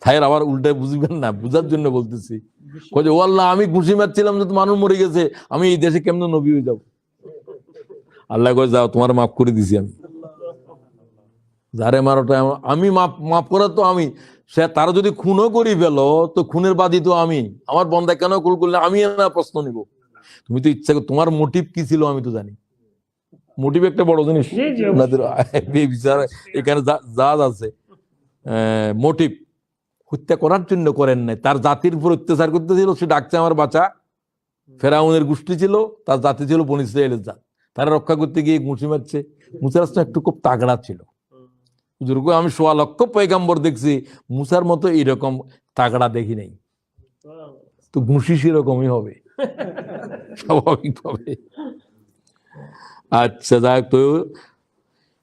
ভাইয়ের আবার উল্টায় বুঝবেন না, বুঝার জন্য বলতেছি। কই যে, ও আল্লাহ, আমি ঘুষি মারছিলাম যে মানুষ মরে গেছে, আমি এই দেশে কেমনে নবী হয়ে যাব? আল্লাহ কয়, যাও, তোমার মাফ করে দিছি আমি। যারে মারোটা আমি মাফ করার তো আমি, সে তারা যদি খুনও করি ফেলো তো খুনের বাদী তো আমি। আমার বন্দা কেন কুল করলে আমি না প্রশ্ন নিব? তুমি তো ইচ্ছা করো, তোমার মোটিভ কি ছিল আমি তো জানি। মোটিভ একটা বড় জিনিস জি, জি, আপনাদের বিচার এখানে যা আছে। মোটিভ হত্যা করার জন্য করেন নাই, তার জাতির উপর অত্যাচার করতেছিল, সে ডাকছে আমার বাঁচা। ফেরাউনের গোষ্ঠী ছিল, তার জাতি ছিল বনী ইসরাইলের জাত, তারা রক্ষা করতে গিয়ে ঘুষি মারছে। মুসা আলাইহিস সালাম একটু খুব তাগড়া ছিল। যেরকম আমি 1.25 পয়গাম্বর দেখছি, মুসার মতো এরকম তাগড়া দেখি নাই। তো ঘুষি সেরকমই হবে স্বাভাবিকভাবে। আচ্ছা, যাক, তো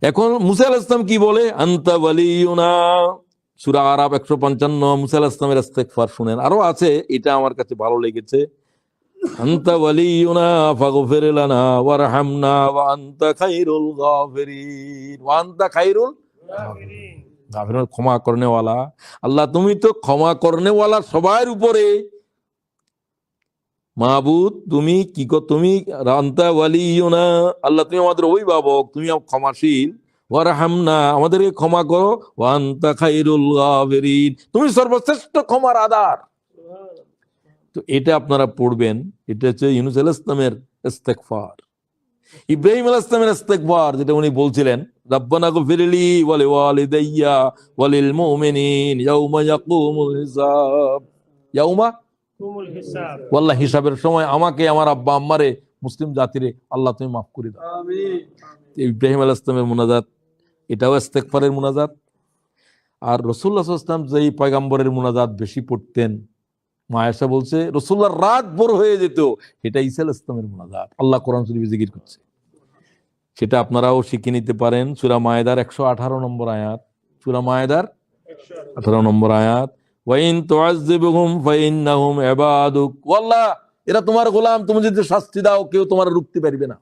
এখন মুসা আলাইহিস সালাম কি বলে? আনতা ওয়ালিয়ুনা, সূরা আরাফ 155। মুসা আলাইহিস সালামের ইস্তেগফার শুনেন, আরো আছে, এটা আমার কাছে ভালো লেগেছে। আনতা ওয়ালিয়ুনা ফাগফির লানা ওয়ারহামনা ওয়া আনতা খায়রুল গাফিরিন। ওয়া আনতা খায়রুল গাফিরিন, ক্ষমা করনেওয়ালা। আল্লাহ, তুমি তো ক্ষমা করনেওয়ালা সবার উপরে। মাবুদ, তুমি কি তুমি আনতা ওয়ালিয়ুনা, আল্লাহ তুমি আমাদের অভিভাবক, তুমি ক্ষমাশীল। ওয়ারহামনা, আমাদেরকে ক্ষমা করো। ওয়া আনতা খায়রুল গাফিরিন, তুমি সর্বশ্রেষ্ঠ ক্ষমার আদার। তো এটা আপনারা পড়বেন, এটা হচ্ছে ইউনূস আলাইহিস সালামের ইস্তেগফার। ইব্রাহিম আলাইহিস সালামের ইস্তেগফার, যেটা উনি বলছিলেন, রাব্বানা গফিরলি ওয়া লিওয়ালিদাইয়া ওয়া লিল মুমিনিন ইয়াউমা ইয়াকুমুল হিসাব। ইয়াউমা কুমুল হিসাব, ওয়াল্লাহ, হিসাবের সময় আমাকে, আমার আব্বা আম্মারে, মুসলিম জাতিরে আল্লাহ তুমি মাফ করে দাও। ইব্রাহিম আলাইহিস সালামের মুনাজাত, এটাও ইস্তেগফারের মুনাজাত। আর রাসূলুল্লাহ সাল্লাল্লাহু আলাইহি ওয়াসাল্লাম যেই পয়গম্বরের মুনাজাত বেশি পড়তেন, মা আয়েশা বলছে রাসূলুল্লাহর রাত ভোর হয়ে যেত, এটা ঈসা আলাইহিস সালামের মুনাজাত। আল্লাহ কোরআন শরীফে জিকির করছে, সেটা আপনারাও শিখে নিতে পারেন। সূরা মায়েদার 118 নম্বর আয়াত, সূরা মায়েদার 18 নম্বর আয়াত, ওয়া ইন তুআযযিবহুম ফাইন্নাহুম ইবাদুক। আল্লাহ, এরা তোমার গোলাম, তুমি যদি শাস্তি দাও কেউ তোমার রুখতে পারবে না,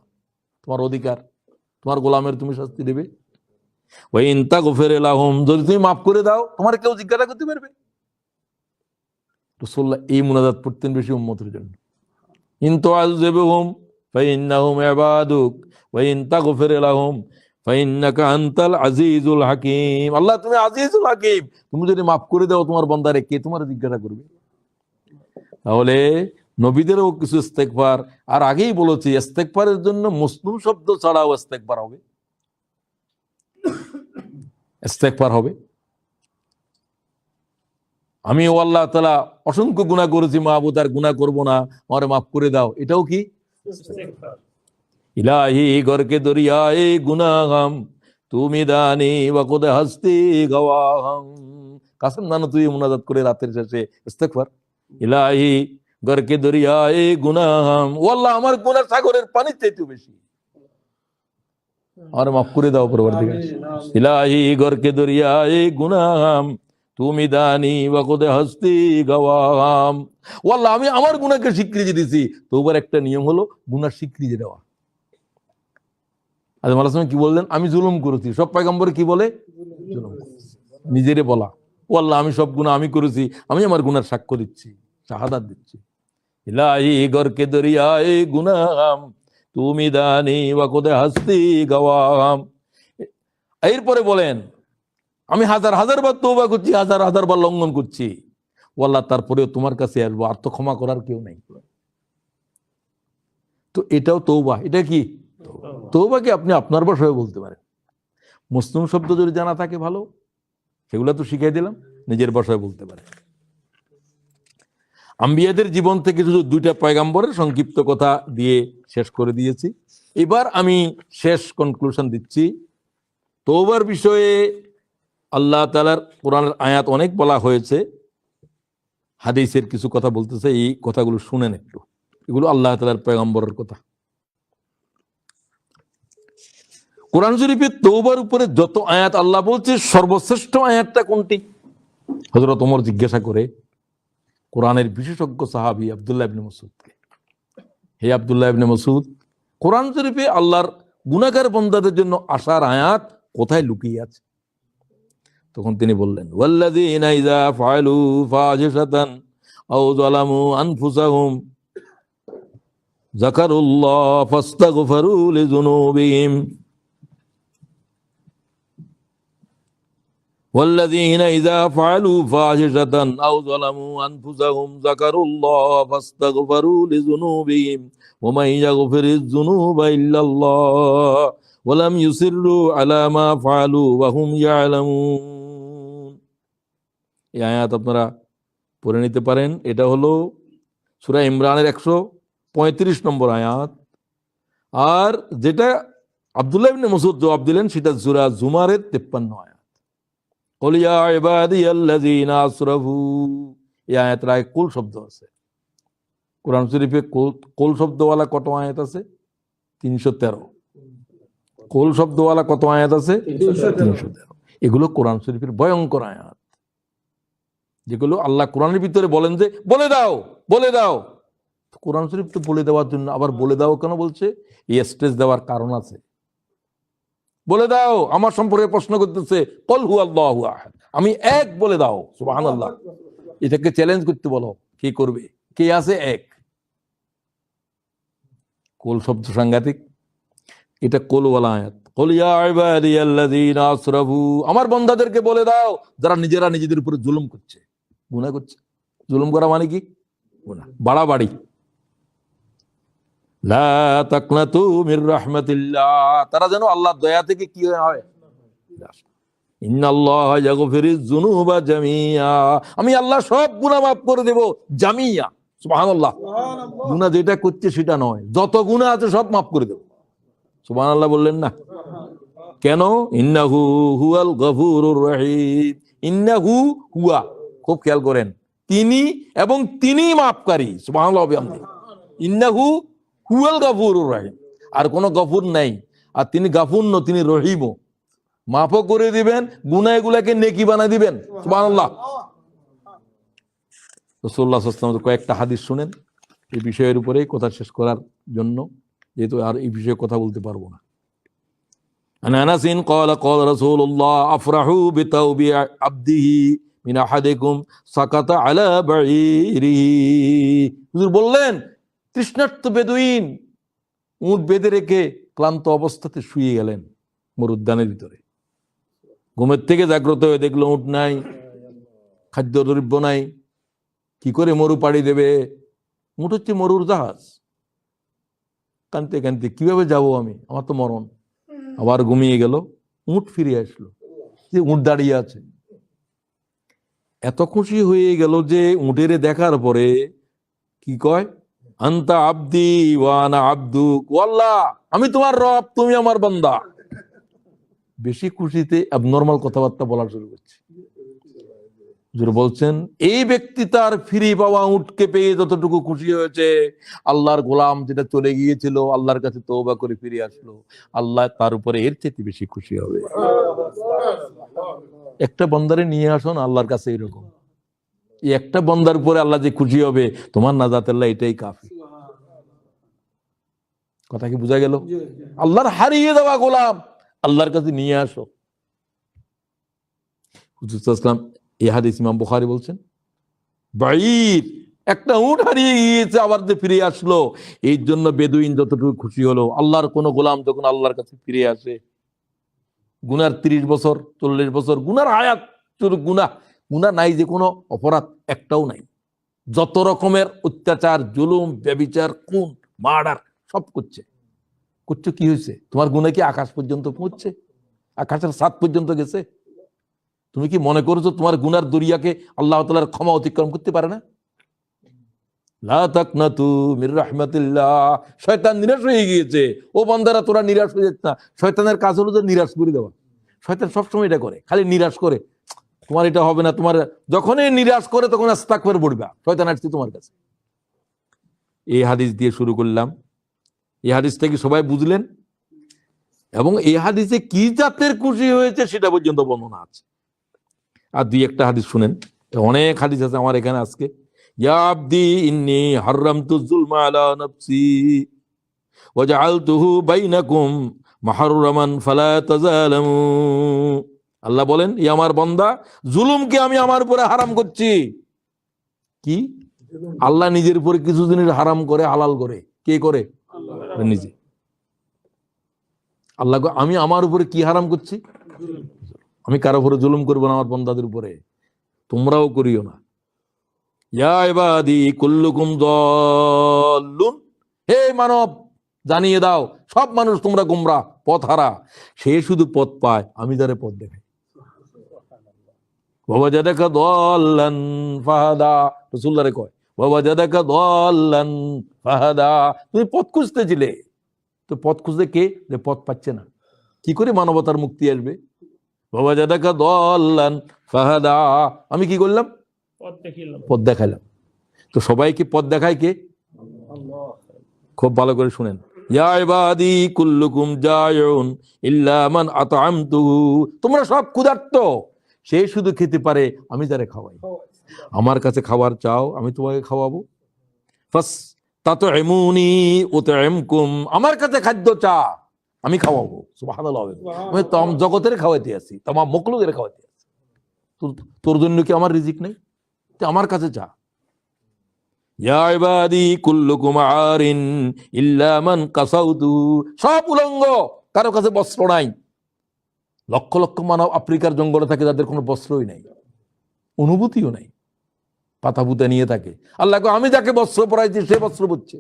তোমার অধিকার, তোমার গোলামের তুমি শাস্তি দেবে। ওয়া ইন তাগফির লাহুম, যদি তুমি মাফ করে দাও তোমার কেউ জিজ্ঞাসা করতে পারবে। রাসূলুল্লাহ এই মুনাজাত পড়তেন বেশি উম্মতের জন্য। ইন তুআযযিবহুম ফাইন্নাহুম ইবাদুক ওয়া ইন তাগফির লাহুম ফাইন্নাকা আনতাল আজিজুল হাকীম। আল্লাহ, তুমি আজিজুল হাকীম, তুমি যদি মাফ করে দাও তোমার বান্দারে কে তোমার জিজ্ঞাসা করবে? তাহলে নবীদেরও কিছু ইস্তেগফার। আর আগেই বলেছি, ইস্তেগফারের জন্য মুসলিম শব্দ ছাড়াও ইস্তেগফার হবে, ইস্তেগফার হবে। আমি ও আল্লাহ তাআলা অসংখ্য গুনাহ করেছি, মাহবুদ আর গুনাহ করব না, আমারে মাফ করে দাও, এটাও কি ইস্তেগফার। ইলাহি গরকে দরিয়ায়ে গুনাহম তুমি দানি ওয়াকুদ হস্তি গওয়াহম। কাসম নানো তুই মুনাজাত করে রাতের শেষে ইস্তেগফার, ইলাহি গরকে দরিয়ায়ে গুনাহম, ও আল্লাহ, আমার গুনাহ সাগরের পানির চাইতে বেশি, আর মাফ করে দাও পরবর্তীকালে। ইলাহি গরকে দরিয়ায়ে গুনাহম তুমি দানি ওয়াকুদ হস্তি গওয়াহম। ও আল্লাহ, আমি আমার গুনাহকে স্বীকৃতি দিছি। তওবার একটা নিয়ম হলো গুনাহ স্বীকৃতি দেওয়া। আদম আলাইহিস সালাম কি বললেন? আমি জুলুম করেছি। সব পয়গম্বর কি বলে? জুলুম করেছি। নিজেরে বলা, ও আল্লাহ, আমি সব গুনাহ আমি করেছি, আমি আমার গুনার সাক্ষ্য দিচ্ছি, শাহাদাত দিচ্ছি। ইলাহি গরকে দরিয়ায়ে গুনাহম তুমি দানি ওয়াকুদ হস্তি গওয়াহম। এরপরে বলেন, আমি হাজার হাজার বার তওবা করছি, হাজার হাজার বার লঙ্ঘন করছি, ও আল্লাহ, তারপরেও তোমার কাছে আসবো, আর তো ক্ষমা করার কেউ নেই। তো এটাও তওবা। এটা কি তওবাকে আপনি আপনার ভাষায় বলতে পারেন। মুসলিম শব্দ যদি জানা থাকে ভালো, সেগুলো তো শিখিয়ে দিলাম, নিজের ভাষায় বলতে পারে। আম্বিয়াদের জীবন থেকে শুধু 2টা পয়গাম্বরের সংক্ষিপ্ত কথা দিয়ে শেষ করে দিয়েছি। এবার আমি শেষ কনক্লুশন দিচ্ছি। তওবার বিষয়ে আল্লাহ তাআলার কোরআনের আয়াত অনেক বলা হয়েছে, হাদিসের কিছু কথা বলতেছে, এই কথাগুলো শুনেন একটু। এগুলো আল্লাহ তাআলার পয়গম্বরের কথা। কোরআন শরীফে তওবার উপরে যত আয়াত আল্লাহ বলছে, সর্বশ্রেষ্ঠ আয়াতটা কোনটি? হযরত ওমর জিজ্ঞাসা করে, কোরআনের বিশেষজ্ঞ সাহাবী আব্দুল্লাহ ইবনে মাসউদকে, হে আব্দুল্লাহ ইবনে মাসউদ, কোরআন শরীফে আল্লাহর গুনাহগার বান্দাদের জন্য আশার আয়াত কোথায় লুকিয়ে আছে? তখন তিনি বললেন, ওয়াল্লাযীনা ইযা ফাআলু ফাহিশাতান আও যালামু আনফুসাহুম যাকারুল্লাহ ফাস্তাগফিরু লিযুনুবিহিম والذين إذا فعلوا فاحشة أو ظلموا أنفسهم ذكروا الله فاستغفروا لذنوبهم ومن يغفر الذنوب إلا الله ولم يصروا على ما فعلوا وهم يعلمون। এই আয়াত আপনারা পড়ে নিতে পারেন। এটা হলো সূরা ইমরানের 135 নম্বর আয়াত। আর যেটা আব্দুল্লাহ ইবনে মাসউদ জবাব দিলেন সেটা সূরা জুমারের 53 আয়াত। কুল ইয়া ইবাদিয়াল্লাযীনা আসরাফু, এই আয়াতটায় কুল শব্দ আছে। কোরআন শরীফে কুল শব্দওয়ালা কত আয়াত আছে? 313। কুল শব্দওয়ালা কত আয়াত আছে? 313। এগুলো কোরআন শরীফের ভয়ঙ্কর আয়াত, যেগুলো আল্লাহ কোরআনের ভিতরে বলেন যে বলে দাও বলে দাও। কোরআন শরীফ তো বলে দেওয়ার জন্য, আবার বলে দাও কেন বলছে? এই স্টেজ দেওয়ার কারণ আছে। বলে দাও, আমার সম্পর্কে প্রশ্ন করতেছে, কল হু আল্লাহু আহাদ, আমি এক বলে দাও। সুবহানাল্লাহ, এটাকে চ্যালেঞ্জ করতে বলো, কে করবে? কে আছে এক? কোল শব্দ সাংঘাতিক। এটা কোলওয়ালা আয়াত। কুল ইয়া ইবাদিয়াল্লাযীনা আসরাফু, আমার বান্দাদেরকে বলে দাও যারা নিজেরা নিজেদের উপরে জুলুম করছে, গুনাহ করছে। জুলুম করা মানে কি? গুনাহ, বাড়াবাড়ি। লা তাকনাতু মির রাহমাতিল্লাহ, তারা যেন আল্লাহর দয়া থেকে কি হয়? ইন্নাল্লাহা ইয়াগফিরুয যুনুবা জামিয়া, আমি আল্লাহ সব গুনাহ মাফ করে দেব। জামিয়া, সুবহানাল্লাহ। গুনাহ যেটা করছে সেটা নয়, যত গুনাহ আছে সব মাফ করে দেব। সুবহানাল্লাহ বললেন না কেন? ইন্নাহু হুয়াল গফুরুর রহিম। ইন্নাহু হুয়া, খুব খেয়াল করেন, তিনি এবং তিনি মাফকারী। সুবহানাল্লাহ বিহামদিহি। ইন্নাহু হুয়াল গফুরুর রহিম, আর কোন গফুর নাই। আর তিনি গাফুর ন, তিনি রহিমও, মাফও করে দিবেন, গুনাহ এগুলাকে নেকি বানায় দিবেন। সুবহানাল্লাহ। রাসূলুল্লাহ সাল্লাল্লাহু আলাইহি ওয়াসাল্লাম কয়েকটা হাদিস শুনেন এই বিষয়ের উপরে কথা শেষ করার জন্য, যেহেতু আর এই বিষয়ে কথা বলতে পারবো না। আন আনাসিন ক্বালা ক্বালা রাসূলুল্লাহ আফরাহু বিতাওবি আবদিহি মিন আহাদিকুম সাকাতা আলা বাঈরিহি। হুজুর বললেন, তৃষ্ণার্ত বেদুইন উট বেঁধে রেখে ক্লান্ত অবস্থাতে শুয়ে গেলেন মরুদ্যানের ভিতরে। ঘুমের থেকে জাগ্রত হয়ে দেখলো উট নাই, খাদ্য দ্রব্য নাই, কি করে মরু পাড়ি দেবে? উট হচ্ছে মরুর জাহাজ। কানতে কানতে কিভাবে যাব আমি, আমার তো মরণ। আবার ঘুমিয়ে গেল, উট ফিরে আসলো, যে উট দাঁড়িয়ে আছে। এত খুশি হয়ে গেল যে উটেরে দেখার পরে কি কয়, আনতা আব্দি ওয়া আনা আব্দুক, ও আল্লাহ আমি তোমার রব, তুমি আমার বান্দা। বেশি খুশিতে অ্যাবনর্মাল কথাবার্তা বলা শুরু করছে। হুজুর বলছেন, এই ব্যক্তি তার ফিরে পাওয়া উটকে পেয়ে যতটুকু খুশি হয়েছে, আল্লাহর গোলাম যেটা চলে গিয়েছিল আল্লাহর কাছে তওবা করে ফিরে আসলো, আল্লাহ তার উপরে এর চেয়ে বেশি খুশি হবে। একটা বান্দারে নিয়ে আসুন আল্লাহর কাছে এরকম, এই একটা বান্দার উপরে আল্লাহ যে খুশি হবে, তোমার নাজাত আল্লাহ এটাই কাফি। কথা কি বোঝা গেল? আল্লাহর হারিয়ে দেওয়া গোলাম আল্লাহর কাছে নিয়ে আসো। হুজুর সাল্লাল্লাহু আলাইহি ওয়াসাল্লাম এই হাদিস ইমাম বুখারী বলছেন, বাঈর, একটা উট হারিয়ে গিয়েছে আবার যে ফিরে আসলো, এই জন্য বেদুইন যতটুকু খুশি হলো, আল্লাহর কোন গোলাম যখন আল্লাহর কাছে ফিরে আসে, গুনার 30 বছর 40 বছর গুনার হায়াত, গুনাহ নাই, যে কোনো অপরাধ একটাও নাই, যত রকমের অত্যাচার, জুলুম, ব্যভিচার, খুন, মার্ডার সব করছে। কি হয়েছে? তোমার গুনাহ কি আকাশ পর্যন্ত পৌঁছছে? আকাশের ছাদ পর্যন্ত গেছে? তুমি কি মনে করছো তোমার গুনার দরিয়াকে আল্লাহ তাআলার ক্ষমা অতিক্রম করতে পারে না? লা তাকনাতু মির রাহমাতিল্লাহ। শয়তান নিরাশ হয়ে গিয়েছে। ও বান্দারা, তোরা নিরাশ হয়ে যাচ্ছে না। শয়তানের কাজ হলো যে নিরাশ করে দেওয়া। শয়তান সবসময় এটা করে, খালি নিরাশ করে, তোমার এটা হবে না, তোমার যখনই নিরাশ করে তখন আস্তাগফির পড়বা, শয়তান আসছে তোমার কাছে। এই হাদিস দিয়ে শুরু করলাম। এই হাদিস থেকে সবাই বুঝলেন, এবং এই হাদিসে কি জাতের খুশি হয়েছে সেটা পর্যন্ত বর্ণনা আছে। আর দুই একটা হাদিস শুনেন, অনেক হাদিস আছে আমার এখানে আজকে। ইয়া আবদি ইন্নী হাররামতু যুলমা আলা নাফসি ওয়া জাআলতুহু বাইনাকুম মুহাররামান ফালা তাযালামু। আল্লাহ বলেন, ই আমার বান্দা, জুলুমকে আমি আমার উপরে হারাম করছি। কি? আল্লাহ নিজের উপরে কিছু জিনিস হারাম করে, হালাল করে। কে করে? নিজে। আল্লাহ আমি আমার উপরে কি হারাম করছি? আমি কারো উপরে জুলুম করবো না, আমার বান্দাদের উপরে। তোমরাও করিও না। ইয়া ইবাদি কুল্লুকুম দাল্লুন, হে মানব, জানিয়ে দাও সব মানুষ তোমরা গোমরাহ, পথ হারা। সে শুধু পথ পায়, আমি তারে পথ দেখাই। ওয়াজাদাকা দাল্লান ফাহাদা, রাসূলুল্লাহ কয়, ওয়াজাদাকা দাল্লান ফাহাদা। তুমি পথ খুঁজতেছিলে, তো পথ খুঁজতে কে? যে পথ পাচ্ছে না, কি করে মানবতার মুক্তি আসবে? ওয়াজাদাকা দাল্লান ফাহাদা, আমি কি করলাম? পথ দেখিলাম। পথ দেখাইলাম। তো সবাইকে পথ দেখায় কে? খুব ভালো করে শুনেন। ইয়া ইবাদি কুল্লুকুম জায়ুন ইল্লা মান আতআমতুহু, তোমরা সব ক্ষুধার্ত, সে শুধু খেতে পারে আমি যারে খাওয়াই। আমার কাছে খাবার চাও, আমি তোমাকে খাওয়াবো। ফাস তাতঈমুনি উতঈমকুম, আমার কাছে খাদ্য চা, আমি খাওয়াবো। সুবহানাল্লাহ। আমি তম জগতের খাওয়াইতে আছি, তমাম মখলুকের খাওয়াইতে আছি। তোর জন্য কি আমার রিজিক নেই? তুই আমার কাছে চা। ইয়া ইবাদি কুল্লুকুম আরিন ইল্লা মান কাসাউতু, সব উলঙ্গ, কারো কাছে বস্ত্র নাই। লক্ষ লক্ষ মানব আফ্রিকার জঙ্গলে থাকে, যাদের কোনো বস্ত্রই নাই, অনুভূতিও নাই, পাতা পুতা নিয়ে থাকে। আল্লাহ কয়, আমি যাকে বস্ত্র পরাইছি সে বস্ত্র পরছে।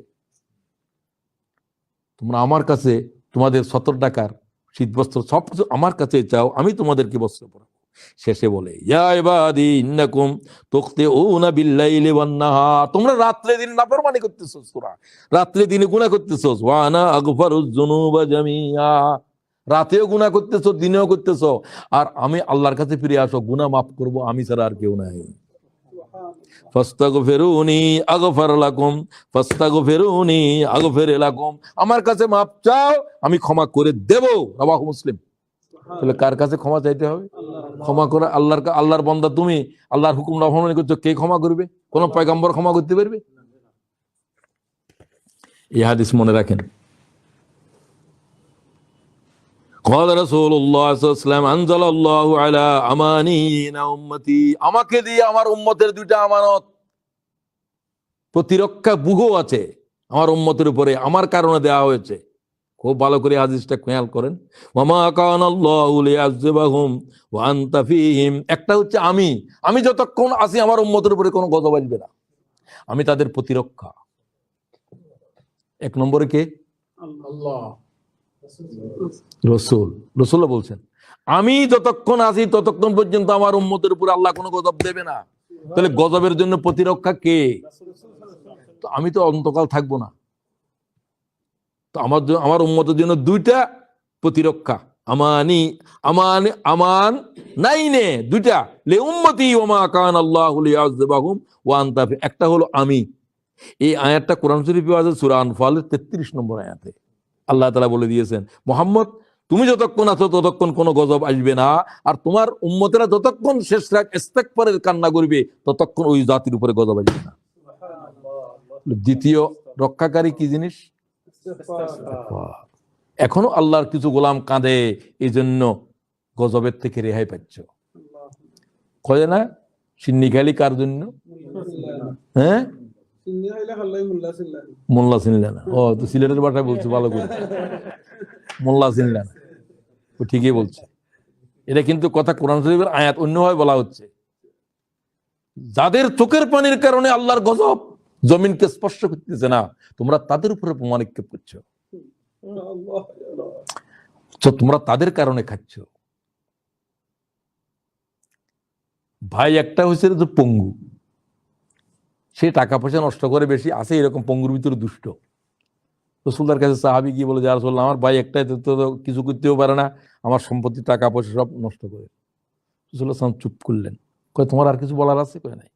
তোমরা আমার কাছে তোমাদের 70 টাকার শীত বস্ত্র সব কিছু আমার কাছে চাও, আমি তোমাদেরকে বস্ত্র পরাবো। শেষে বলে, ইয়া ইবাদি ইন্নাকুম তুখতিউনা বিল্লাইলি ওয়ান নাহার, তোমরা রাত্রে দিন নাফরমানি করতেছো, সূরা রাত্রে দিনে গুনাহ করতেছো। ওয়া আনা আগফারুয যুনুবা জামিআ, রাতেও গুনাহ করতেছো, দিনেও করতেছো, আর আমি আল্লাহর কাছে ফিরে আসো, গুনাহ মাফ করব, আমি ছাড়া আর কেউ নাই। ফাস্তাগফিরুনি আগফার লাকুম, ফাস্তাগফিরুনি আগফির লাকুম, আমার কাছে মাফ চাও, আমি ক্ষমা করে দেব। রাওয়াহু মুসলিম। তাহলে কার কাছে ক্ষমা চাইতে হবে? ক্ষমা করে আল্লাহর বান্দা তুমি আল্লাহর হুকুম অবমাননা করছো, কে ক্ষমা করবে? কোন পয়গম্বর ক্ষমা করতে পারবে? এই হাদিস মনে রাখেন। قال رسول الله صلى الله عليه وسلم انزل الله على امانين امتي, আমাকে দিয়ে আমার উম্মতের দুইটা আমানত, প্রতিরক্ষা বুহ আছে আমার উম্মতের উপরে, আমার কারণে দেওয়া হয়েছে। খুব ভালো করে হাদিসটা খেয়াল করেন। ওয়ামা কানাল্লাহু লিয়াযযিবাহুম ওয়া আনতা ফীহিম, একটা হচ্ছে আমি যতক্ষণ আছি আমার উম্মতের উপরে কোনো গজব আসবে না, আমি তাদের প্রতিরক্ষা। এক নম্বরে কে? আল্লাহ, রাসূল বলছেন, আমি যতক্ষণ আছি ততক্ষণ পর্যন্ত আমার উম্মতের উপরে আল্লাহ কোনো গজব দেবে না। তাহলে গজবের জন্য প্রতিরক্ষা কে? তো আমি তো অন্তকাল থাকবো না, তো আমার উম্মতের জন্য দুইটা প্রতিরক্ষা, আমান নাই নে দুইটা, লে উম্মতি ওমা কান আল্লাহু লিয়াযযিবাহুম ওয়া আনতা, একটা হলো আমি। এই আয়াতটা কোরআন শরীফে আছে সূরা আনফালের 33 নম্বর আয়াতে। আল্লাহ তাআলা বলে দিয়েছেন, মুহাম্মদ তুমি যতক্ষণ আছো ততক্ষণ কোনো গজব আসবে না, আর তোমার উম্মতেরা যতক্ষণ শেষ রাত ইস্তেগফারের কান্না করবে ততক্ষণ ওই জাতির উপরে গজব আসবে না। দ্বিতীয় রক্ষাকারী কি জিনিস? এখনো আল্লাহর কিছু গোলাম কাঁদে, এই জন্য গজবের থেকে রেহাই পাচ্ছ। কয় না সিন্নি খালি কার জন্য? হ্যাঁ, মোল্লা চিনলে না। ও তো সিলেটের ভাষায় বলছে ভালো করে, মোল্লা চিনলে না, ও ঠিকই বলছে। এটা কিন্তু কথা কোরআন শরীফের আয়াত, অন্যভাবে বলা হচ্ছে, যাদের চোখের পানির কারণে আল্লাহর গজব জমিনকে স্পর্শ করতেছে না, তোমরা তাদের উপরে বোমা নিক্ষেপ করছো, তোমরা তাদের কারণে খাচ্ছ। ভাই একটা হয়েছে যে পঙ্গু, সে টাকা পয়সা নষ্ট করে বেশি, আছে এরকম পঙ্গুর ভিতরে দুষ্ট। রাসূলুল্লাহর কাছে সাহাবী গিয়ে বলে, ইয়া রাসূলুল্লাহ, আমার ভাই একটাই তো কিছু করতেও পারে না, আমার সম্পত্তি টাকা পয়সা সব নষ্ট করে। রাসূলুল্লাহ চুপ করলেন। কয় তোমার আর কিছু বলার আছে? কয় নাই।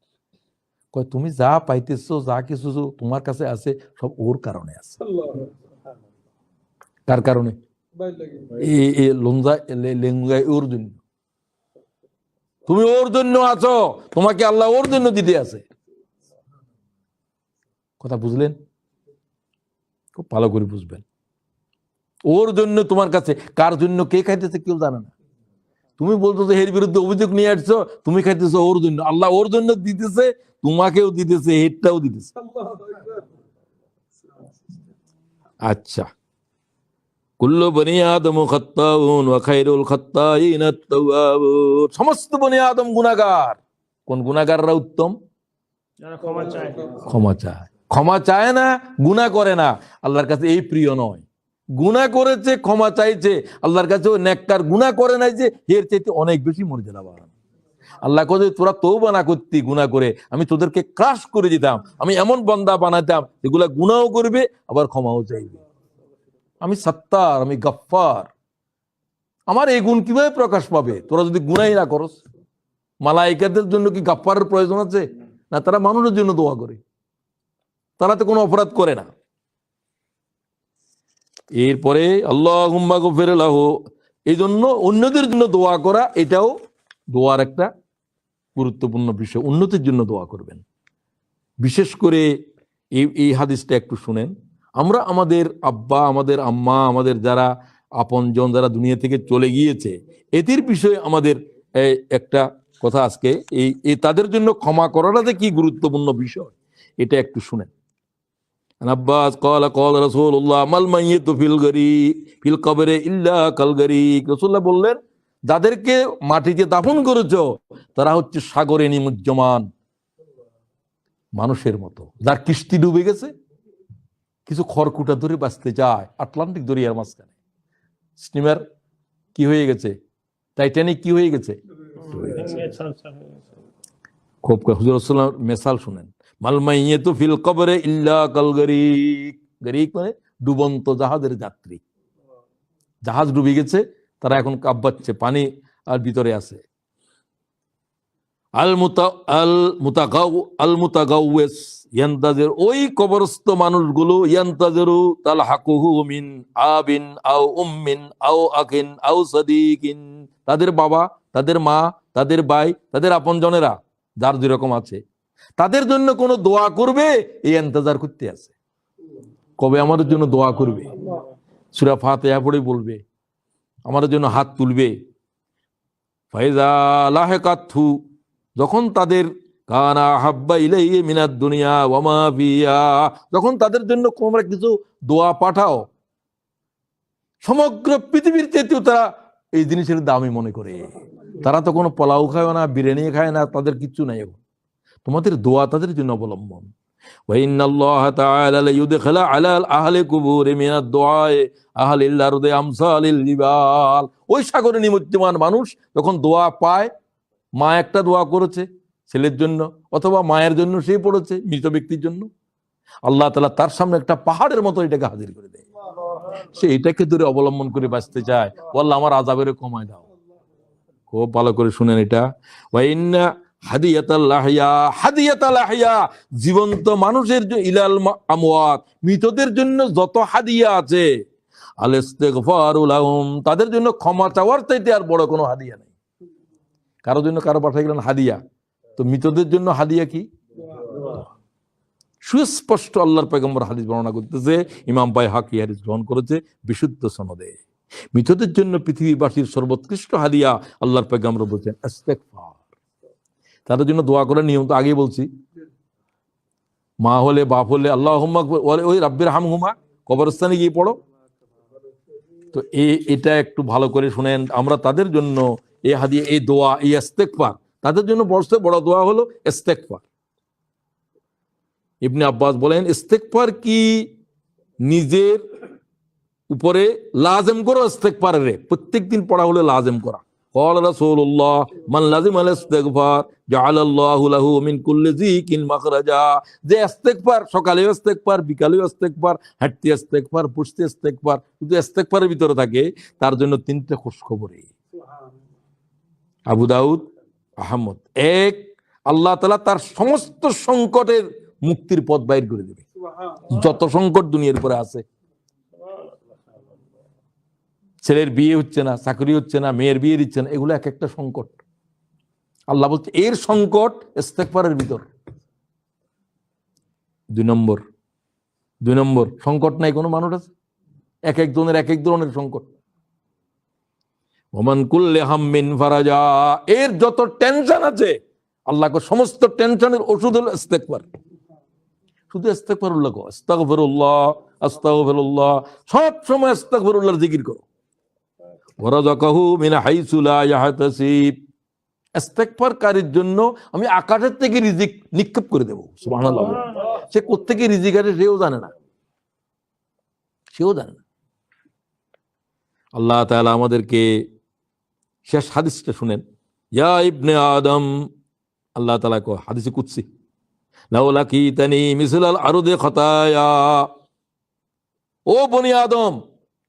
কয় তুমি যা পাইতেছো, যা কিছু তোমার কাছে আছে, সব ওর কারণে আছে। কার কারণে? ওর জন্য। তুমি ওর জন্য আছো, তোমাকে আল্লাহ ওর জন্য দিতে আছে। কথা বুঝলেন? খুব ভালো করে বুঝবেন। ওর জন্য তোমার কাছে, কার জন্য কে খাইতেছে কেউ জানে না। তুমি বলতো যে এর বিরুদ্ধে অভিযোগ নিয়ে আসছো, তুমি খাইতেছো ওর জন্য, আল্লাহ ওর জন্য দিতেছে, তোমাকেও দিতেছে, হেডটাও দিতেছে। আচ্ছা, কুল্লু বনি আদম খাত্তাউন ওয়া খায়রুল খাত্তাইন আত-তাওয়াবুন। সমস্ত বনি আদম গুনাহগার। কোন গুনাহগাররা উত্তম? যারা ক্ষমা চায়। ক্ষমা চায়। ক্ষমা চায় না, গুনাহ করে না, আল্লাহর কাছে এই প্রিয় নয়। গুনাহ করেছে, ক্ষমা চাইছে, আল্লাহর কাছে ও নেককার। গুনাহ করে নাই যে, এর চাইতে অনেক বেশি মর্যাদাবান। আল্লাহ কয়ে তোরা তওবা না করতি গুনাহ করে, আমি তোদেরকে ক্রাশ করে দিতাম, আমি এমন বান্দা বানাতাম যেগুলা গুনাহও করবে আবার ক্ষমাও চাইবে। আমি সত্তার, আমি গফফার। আমার এই গুণ কিভাবে প্রকাশ পাবে তোরা যদি গুনাহই না করস? মালায়েকাদের জন্য কি গফফারের প্রয়োজন আছে? না, তারা মানুষের জন্য দোয়া করে, তারা তো কোনো অপরাধ করে না। এরপরে আল্লাহুম্মা গফির লাহু, এই জন্য অন্যদের জন্য দোয়া করা এটাও দোয়ার একটা গুরুত্বপূর্ণ বিষয়। উন্নতির জন্য দোয়া করবেন। বিশেষ করে এই হাদিসটা একটু শুনেন। আমরা আমাদের আব্বা, আমাদের আম্মা, আমাদের যারা আপনজন, যারা দুনিয়া থেকে চলে গিয়েছে, এদের বিষয়ে আমাদের একটা কথা আজকে, এই তাদের জন্য ক্ষমা করাটা যে কি গুরুত্বপূর্ণ বিষয়, এটা একটু শুনেন। আব্বাস ক্বালা ক্বালা রাসূলুল্লাহ মাল মাইয়িতু ফিল কবরে ইল্লা কাল গরীক। রাসূলুল্লাহ বললেন, যাদেরকে মাটিতে দাফন করেছো তারা হচ্ছে সাগরে নিমজ্জমান মানুষের মতো। যার কিস্তি ডুবে গেছে, কিছু খড়কুটা ধরে বাঁচতে যায় আটলান্টিক দরিয়ার মাঝখানে, স্টিমার কি হয়ে গেছে, টাইটানিক কি হয়ে গেছে, খুব হুজুর রাসূলুল্লাহ মেসাল শুনেন। মাল মাইয়িতু ফিল কবরে ইল্লা কাল গরীক। গরীক মানে ডুবন্ত জাহাজের যাত্রী। জাহাজ ডুবে গেছে, তারা এখন কাঁপাচ্ছে, পানি আর ভিতরে আছে। আল মুতাগাউওয়িস ইয়ান্তাজির, ওই কবরস্থ মানুষগুলো, ইয়ান্তাজিরু তালহাকুহু মিন আবিন আও উম্মিন আও আখিন আও সাদিকিন, তাদের বাবা, তাদের মা, তাদের ভাই, তাদের আপনজনেরা যার যেরকম আছে, তাদের জন্য কোনো দোয়া করবে, এই ইন্তজার করতে আছে। কবে আমাদের জন্য দোয়া করবে? সূরা ফাতিহা পড়ে বলবে, আমাদের জন্য হাত তুলবে। ফাইজা লাহিকাতহু, যখন তাদের কানা হাব্বা ইলাইহি মিনাদ দুনিয়া ওয়া মা ফিহা, যখন তাদের জন্য তোমরা কিছু দোয়া পাঠাও, সমগ্র পৃথিবীর চেয়েও তারা এই জিনিসের দামি মনে করে। তারা তো কোনো পোলাও খায় না, বিরিয়ানি খায় না, তাদের কিচ্ছু নাই। এখন তোমাদের দোয়া তাদের জন্য অবলম্বন। ওয়া ইন্নাল্লাহা তাআলা লাইউদখিলু আলা আহলি কুবুরি মিনাদ দুআয়ে আহলিল আরদি আমসালিল জিবাল। ওই সাগরে নিমজ্জমান মানুষ যখন দোয়া পায়, মা একটা দোয়া করেছে ছেলের জন্য, অথবা মায়ের জন্য সে পড়েছে মৃত ব্যক্তির জন্য, আল্লাহ তাআলা তার সামনে একটা পাহাড়ের মতো এটাকে হাজির করে দেয়। সে এটাকে ধরে অবলম্বন করে বাঁচতে চায়, আল্লাহ আমার আযাবের কমায় দাও। খুব ভালো করে শুনেন এটা। ওয়া ইন্না হাদিয়াতাল আহইয়া, হাদিয়াতাল আহইয়া, জীবন্ত মানুষের ইলাল আমওয়াত, মৃতদের জন্য যত হাদিয়া আছে, আল ইস্তিগফারু লাহুম, তাদের জন্য ক্ষমা চাওয়ার চাইতে আর বড় কোনো হাদিয়া নেই। কারোর জন্য কারো পাঠিয়ে গেলেন হাদিয়া, তো মৃতদের জন্য হাদিয়া কি? সুস্পষ্ট আল্লাহর পয়গম্বর হাদিস বর্ণনা করতেছে, ইমাম বাইহাকি হাদিস গ্রহণ করেছে বিশুদ্ধ সনদে। মৃতদের জন্য পৃথিবীবাসীর সর্বোৎকৃষ্ট হাদিয়া আল্লাহর পয়গম্বর বলছেন ইস্তিগফার। তাদের জন্য দোয়া করার নিয়ম তো আগেই বলছি। মা হলে, বাপ হলে, আল্লাহুম্মা ওই রাব্বির হামহুমা, কবরস্থানে গিয়ে পড়ো। তো এটা একটু ভালো করে শুনেন। আমরা তাদের জন্য এই হাদিয়া, এই দোয়া, এই ইস্তিগফার, তাদের জন্য বড় দোয়া হলো ইস্তিগফার। ইবনে আব্বাস বলেন, ইস্তিগফার কি নিজের উপরে লাজেম করো, ইস্তিগফারের প্রত্যেকদিন পড়া হলো লাজেম করা। قال رسول الله من لازم الاستغفار جعل الله له من كل ضيق مخرجا। যে ইস্তিগফার, সকালেও ইস্তিগফার, বিকালেও ইস্তিগফার, হাঁটতে ইস্তিগফার, বসতে ইস্তিগফার, যদি ইস্তিগফারের ভিতরে থাকে তার জন্য তিনটা খুশখবরি। আবু দাউদ, আহমদ। এক, আল্লাহ তাআলা তার সমস্ত সংকটের মুক্তির পথ বাইর করে দেবে। যত সংকট দুনিয়ার উপরে আছে, ছেলের বিয়ে হচ্ছে না, চাকরি হচ্ছে না, মেয়ের বিয়ে দিচ্ছে না, এগুলো এক একটা সংকট। আল্লাহ বলছে এর সংকট ইস্তিগফারের ভিতর। 2 নম্বর, 2 নম্বর, সংকট নাই কোনো মানুষ আছে? এক একজনের এক এক ধরনের সংকট। ওমান কুল্লি হাম্মিন ফারাজা, এর যত টেনশন আছে আল্লাহকে সমস্ত টেনশনের ওষুধ হলো ইস্তেগফার। শুধু ইস্তেগফারুল্লাহ কও, আস্তাগফিরুল্লাহ আস্তাগফিরুল্লাহ, সব সময় আস্তাগফিরুল্লাহর জিকির করো। ওয়ারাযাকাহু মিন হাইসু লা ইয়াহতাসিব, ইস্তেগফারকারীর জন্য আমি আকাশের থেকে রিজিক নিক্ষেপ করে দেব। সুবহানাল্লাহ। সে কোত্থেকে রিজিক আসে সেও জানে না, সেও জানে না। আল্লাহ তাআলা আমাদেরকে শেষ হাদিসটা শুনেন, ইয়া ইবনে আদম, আল্লাহ তাআলা কো হাদিসে কুদসি, লাউ লাকিতানি মিসলাল আরদি খাতায়া, ও বনি আদম,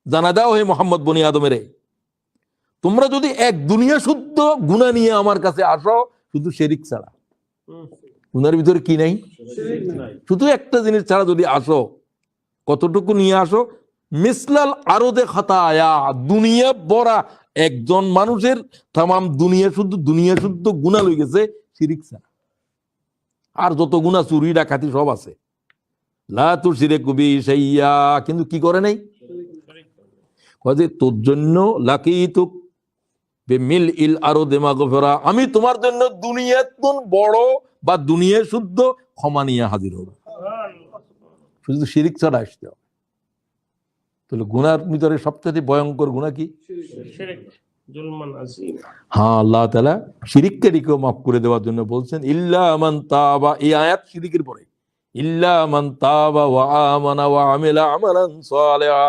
জানা দাও হে মোহাম্মদ বনি আদমেরে, তোমরা যদি এক দুনিয়া শুদ্ধ গুনাহ নিয়ে আমার কাছে আসো, শুধু শিরক ছাড়া, গুনার ভিতরে কি নাই? শুধু একটা জিনিস ছাড়া যদি আসো, কতটুকু নিয়ে আসো? মিসলাল আরদে খাতায়া, দুনিয়া ভরা একজন মানুষের তামাম দুনিয়া শুদ্ধ গুনাহ লই গেছে শিরক ছাড়া। আর যত গুনাহ, চুরি ডাকাতি সব আছে, লা তুশরিকু বি শাইয়া, কিন্তু কি করে নাই? কয় তোর জন্য লাকিতুক বিমিল ইল আরদি মাগফিরা, আমি তোমার জন্য দুনিয়াতুন বড় বা দুনিয়া শুদ্ধ ক্ষমা নিয়ে হাজির হব। শুধু শিরক ছাড়া আসতে হবে। তাহলে গুনার ভিতরে সবচেয়ে ভয়ঙ্কর গুনাহ কি? শিরক, জুলমান আযীম। হ্যাঁ, আল্লাহ তাআলা শিরককারীকেও মাফ করে দেওয়ার জন্য বলছেন, ইল্লা মান তাবা, এই আয়াত শিরকের পরে, ইল্লা মান তাবা ওয়া আমানা ওয়া আমিলা আমালান সালিহা।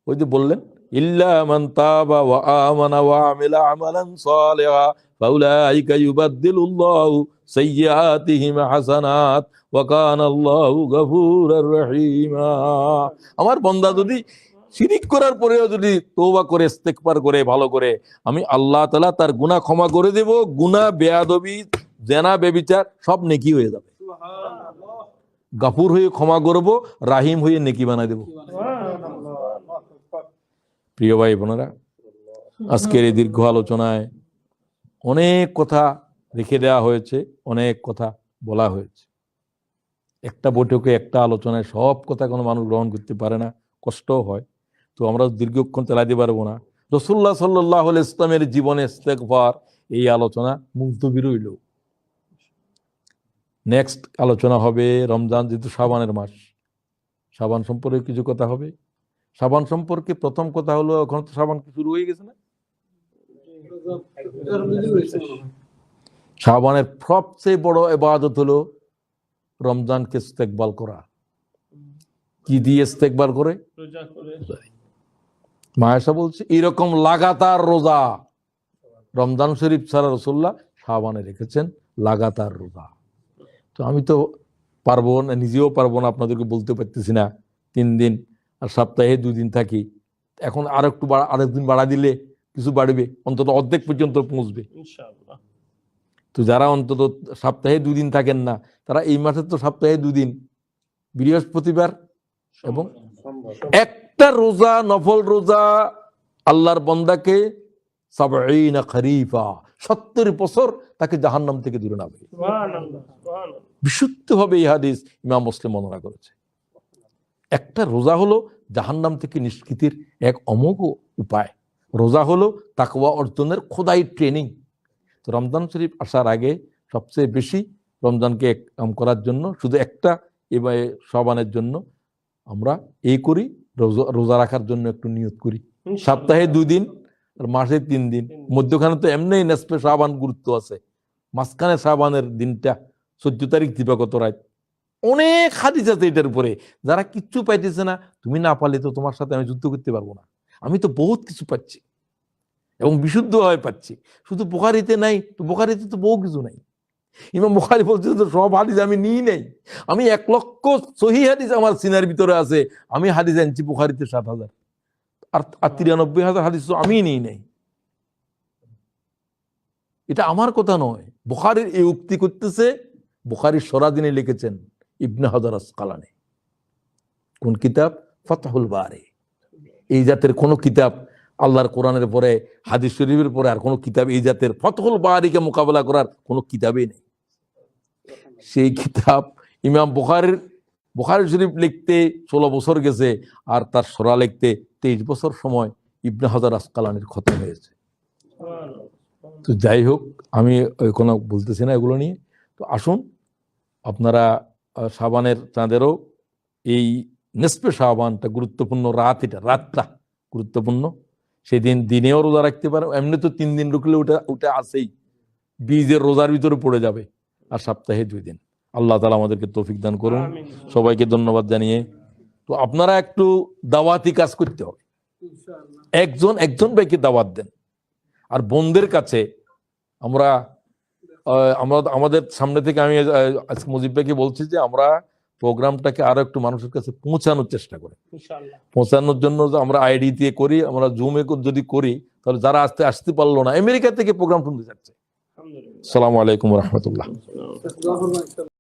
ওই যে বললেন, ইল্লা মান তাবা ওয়া আমানা ওয়া আমিলা আমালান সালিহা ফাউলাইকা ইউবাদদিলুল্লাহু সাইয়্যাতিহিম হাসানাত ওয়া কানাল্লাহু গফুরার রহিমা। আমার বান্দা যদি শিরিক করার পরেও যদি তওবা করে ইস্তেগফার করে ভালো করে, আমি আল্লাহ তাআলা তার গুনাহ ক্ষমা করে দেব। গুনাহ, বেয়াদবি, জেনা, ব্যভিচার সব নেকি হয়ে যাবে। গাফুর হয়ে ক্ষমা করব, রাহিম হয়ে নেকি বানাই দেব। প্রিয় ভাই বোনেরা, আজকের এই দীর্ঘ আলোচনায় অনেক কথা রেখে দেওয়া হয়েছে, অনেক কথা বলা হয়েছে। একটা বৈঠকে একটা আলোচনায় সব কথা কোনো মানুষ গ্রহণ করতে পারে না, কষ্টও হয়। তো আমরা দীর্ঘক্ষণ চালাতে পারবো না। রাসূলুল্লাহ সাল্লাল্লাহু আলাইহি ইসলামের জীবনে ইস্তেগফার, এই আলোচনা মুলতবি রইল। নেক্সট আলোচনা হবে রমজান, যেহেতু শাবানের মাস, শাবান সম্পর্কে কিছু কথা হবে। শাবান সম্পর্কে প্রথম কথা হলো, এখন তো শাবান কি শুরু হয়ে গেছে না? শাবানের সবচেয়ে বড় ইবাদত হলো রমজানকে ইস্তেকবাল করা। কি দিয়ে ইস্তেকবাল করে? রোজা করে। মা আয়েশা বলছে, এরকম লাগাতার রোজা রমজান শরীফ ছাড়া রাসূলুল্লাহ শাবানে রেখেছেন, লাগাতার রোজা। তো আমি তো পারবো না, নিজেও পারবো না, আপনাদেরকে বলতে পারতেছি না। 3 দিন আর সপ্তাহে 2 দিন থাকি, এখন আরেকদিন বাড়া দিলে কিছু বাড়বে, অন্তত অর্ধেক পর্যন্ত পৌঁছবে ইনশাআল্লাহ। তো যারা অন্তত সপ্তাহে 2 দিন থাকেন না, তারা এই মাসে তো সপ্তাহে 2 দিন, বৃহস্পতিবার এবং একটা রোজা, নফল রোজা আল্লাহর বান্দাকে ৭০ খরিফা, ৭০ বছর তাকে জাহান্নাম থেকে দূরে নাবে। সুবহানাল্লাহ, সুবহানাল্লাহ। বিশুদ্ধভাবে এই হাদিস ইমাম মুসলিম বর্ণনা করেছে। একটা রোজা হলো জাহান্নাম থেকে নিষ্কৃতির এক অমোঘ উপায়। রোজা হলো তাকওয়া অর্জনের খোদাই ট্রেনিং। তো রমজান শরীফ আসার আগে সবচেয়ে বেশি রমজানকে কাম করার জন্য, শুধু একটা এবার শাবানের জন্য আমরা এই করি, রোজা রাখার জন্য একটু নিয়ত করি। সপ্তাহে 2 দিন আর মাসে 3 দিন, মধ্যখানে তো এমনি নেসফে শাবান গুরুত্ব আছে। মাঝখানে শাবানের দিনটা 14 তারিখ দিবাগত রাত, অনেক হাদিস আছে এটার উপরে। যারা কিচ্ছু পাইতেছে না, তুমি না পারলে তো তোমার সাথে আমি যুদ্ধ করতে পারবো না। আমি তো বহুত কিছু পাচ্ছি এবং বিশুদ্ধভাবে পাচ্ছি, শুধু বুখারীতে নাই। তো বুখারীতে তো বহু কিছু নাই। ইমাম বুখারী বলছে তো সব হাদিস আমি নিই নাই, আমি 1 লক্ষ সহিহ হাদিস আমার সিনার ভিতরে আছে, আমি হাদিস আনছি বুখারীতে ৭,০০০, আর ৯৩,০০০ হাদিস তো আমি নিই নাই। এটা আমার কথা নয়, বুখারীর এই উক্তি করতেছে, বুখারীর সরাদিনে লিখেছেন ইবনে হাজার আসকালানী। কোন কিতাব? ফাতহুল বারী। এই জাতের কোন কিতাব আল্লাহর কোরআনের পরে, হাদিস শরীফের পরে আর কোন কিতাব এই জাতের ফাতহুল বারীকে মোকাবেলা করার কোন কিতাবই নেই। সেই কিতাব ইমাম বুখারীর বুখারী শরীফ লিখতে 16 বছর গেছে, আর তার সরা লিখতে 23 বছর সময় ইবনে হাজার আসকালানির খতম হয়েছে। তো যাই হোক, আমি কোনো বলতেছি না এগুলো নিয়ে। তো আসুন আপনারা শাবানের চাঁদেরও এই নিসফে শাবানটা গুরুত্বপূর্ণ রাত, এটা রাতটা গুরুত্বপূর্ণ। সেদিন দিনেও রোজা রাখতে পারে, এমনি তো 3 দিন রুখলে ওটা আসেই বীজের রোজার ভিতরে পড়ে যাবে, আর সপ্তাহে 2 দিন। আল্লাহ তাআলা আমাদেরকে তৌফিক দান করুন। আমিন। সবাইকে ধন্যবাদ জানিয়ে, তো আপনারা একটু দাওয়াতি কাজ করতে হবে, একজন ভাইকে দাওয়াত দেন। আর বোনদের কাছে আমরা আমাদের সামনে থেকে আমি আজকে মুজিব ভাইকে বলছি যে আমরা প্রোগ্রামটাকে আরো একটু মানুষের কাছে পৌঁছানোর চেষ্টা করি। ইনশাআল্লাহ। পৌঁছানোর জন্য যে আমরা আইডি দিয়ে করি, আমরা জুমে যদি করি, তাহলে যারা আসতে পারলো না, আমেরিকা থেকে প্রোগ্রাম শুনতে যাচ্ছে। আলহামদুলিল্লাহ। আসসালামু আলাইকুম রহমতুল্লাহ। আসসালাম।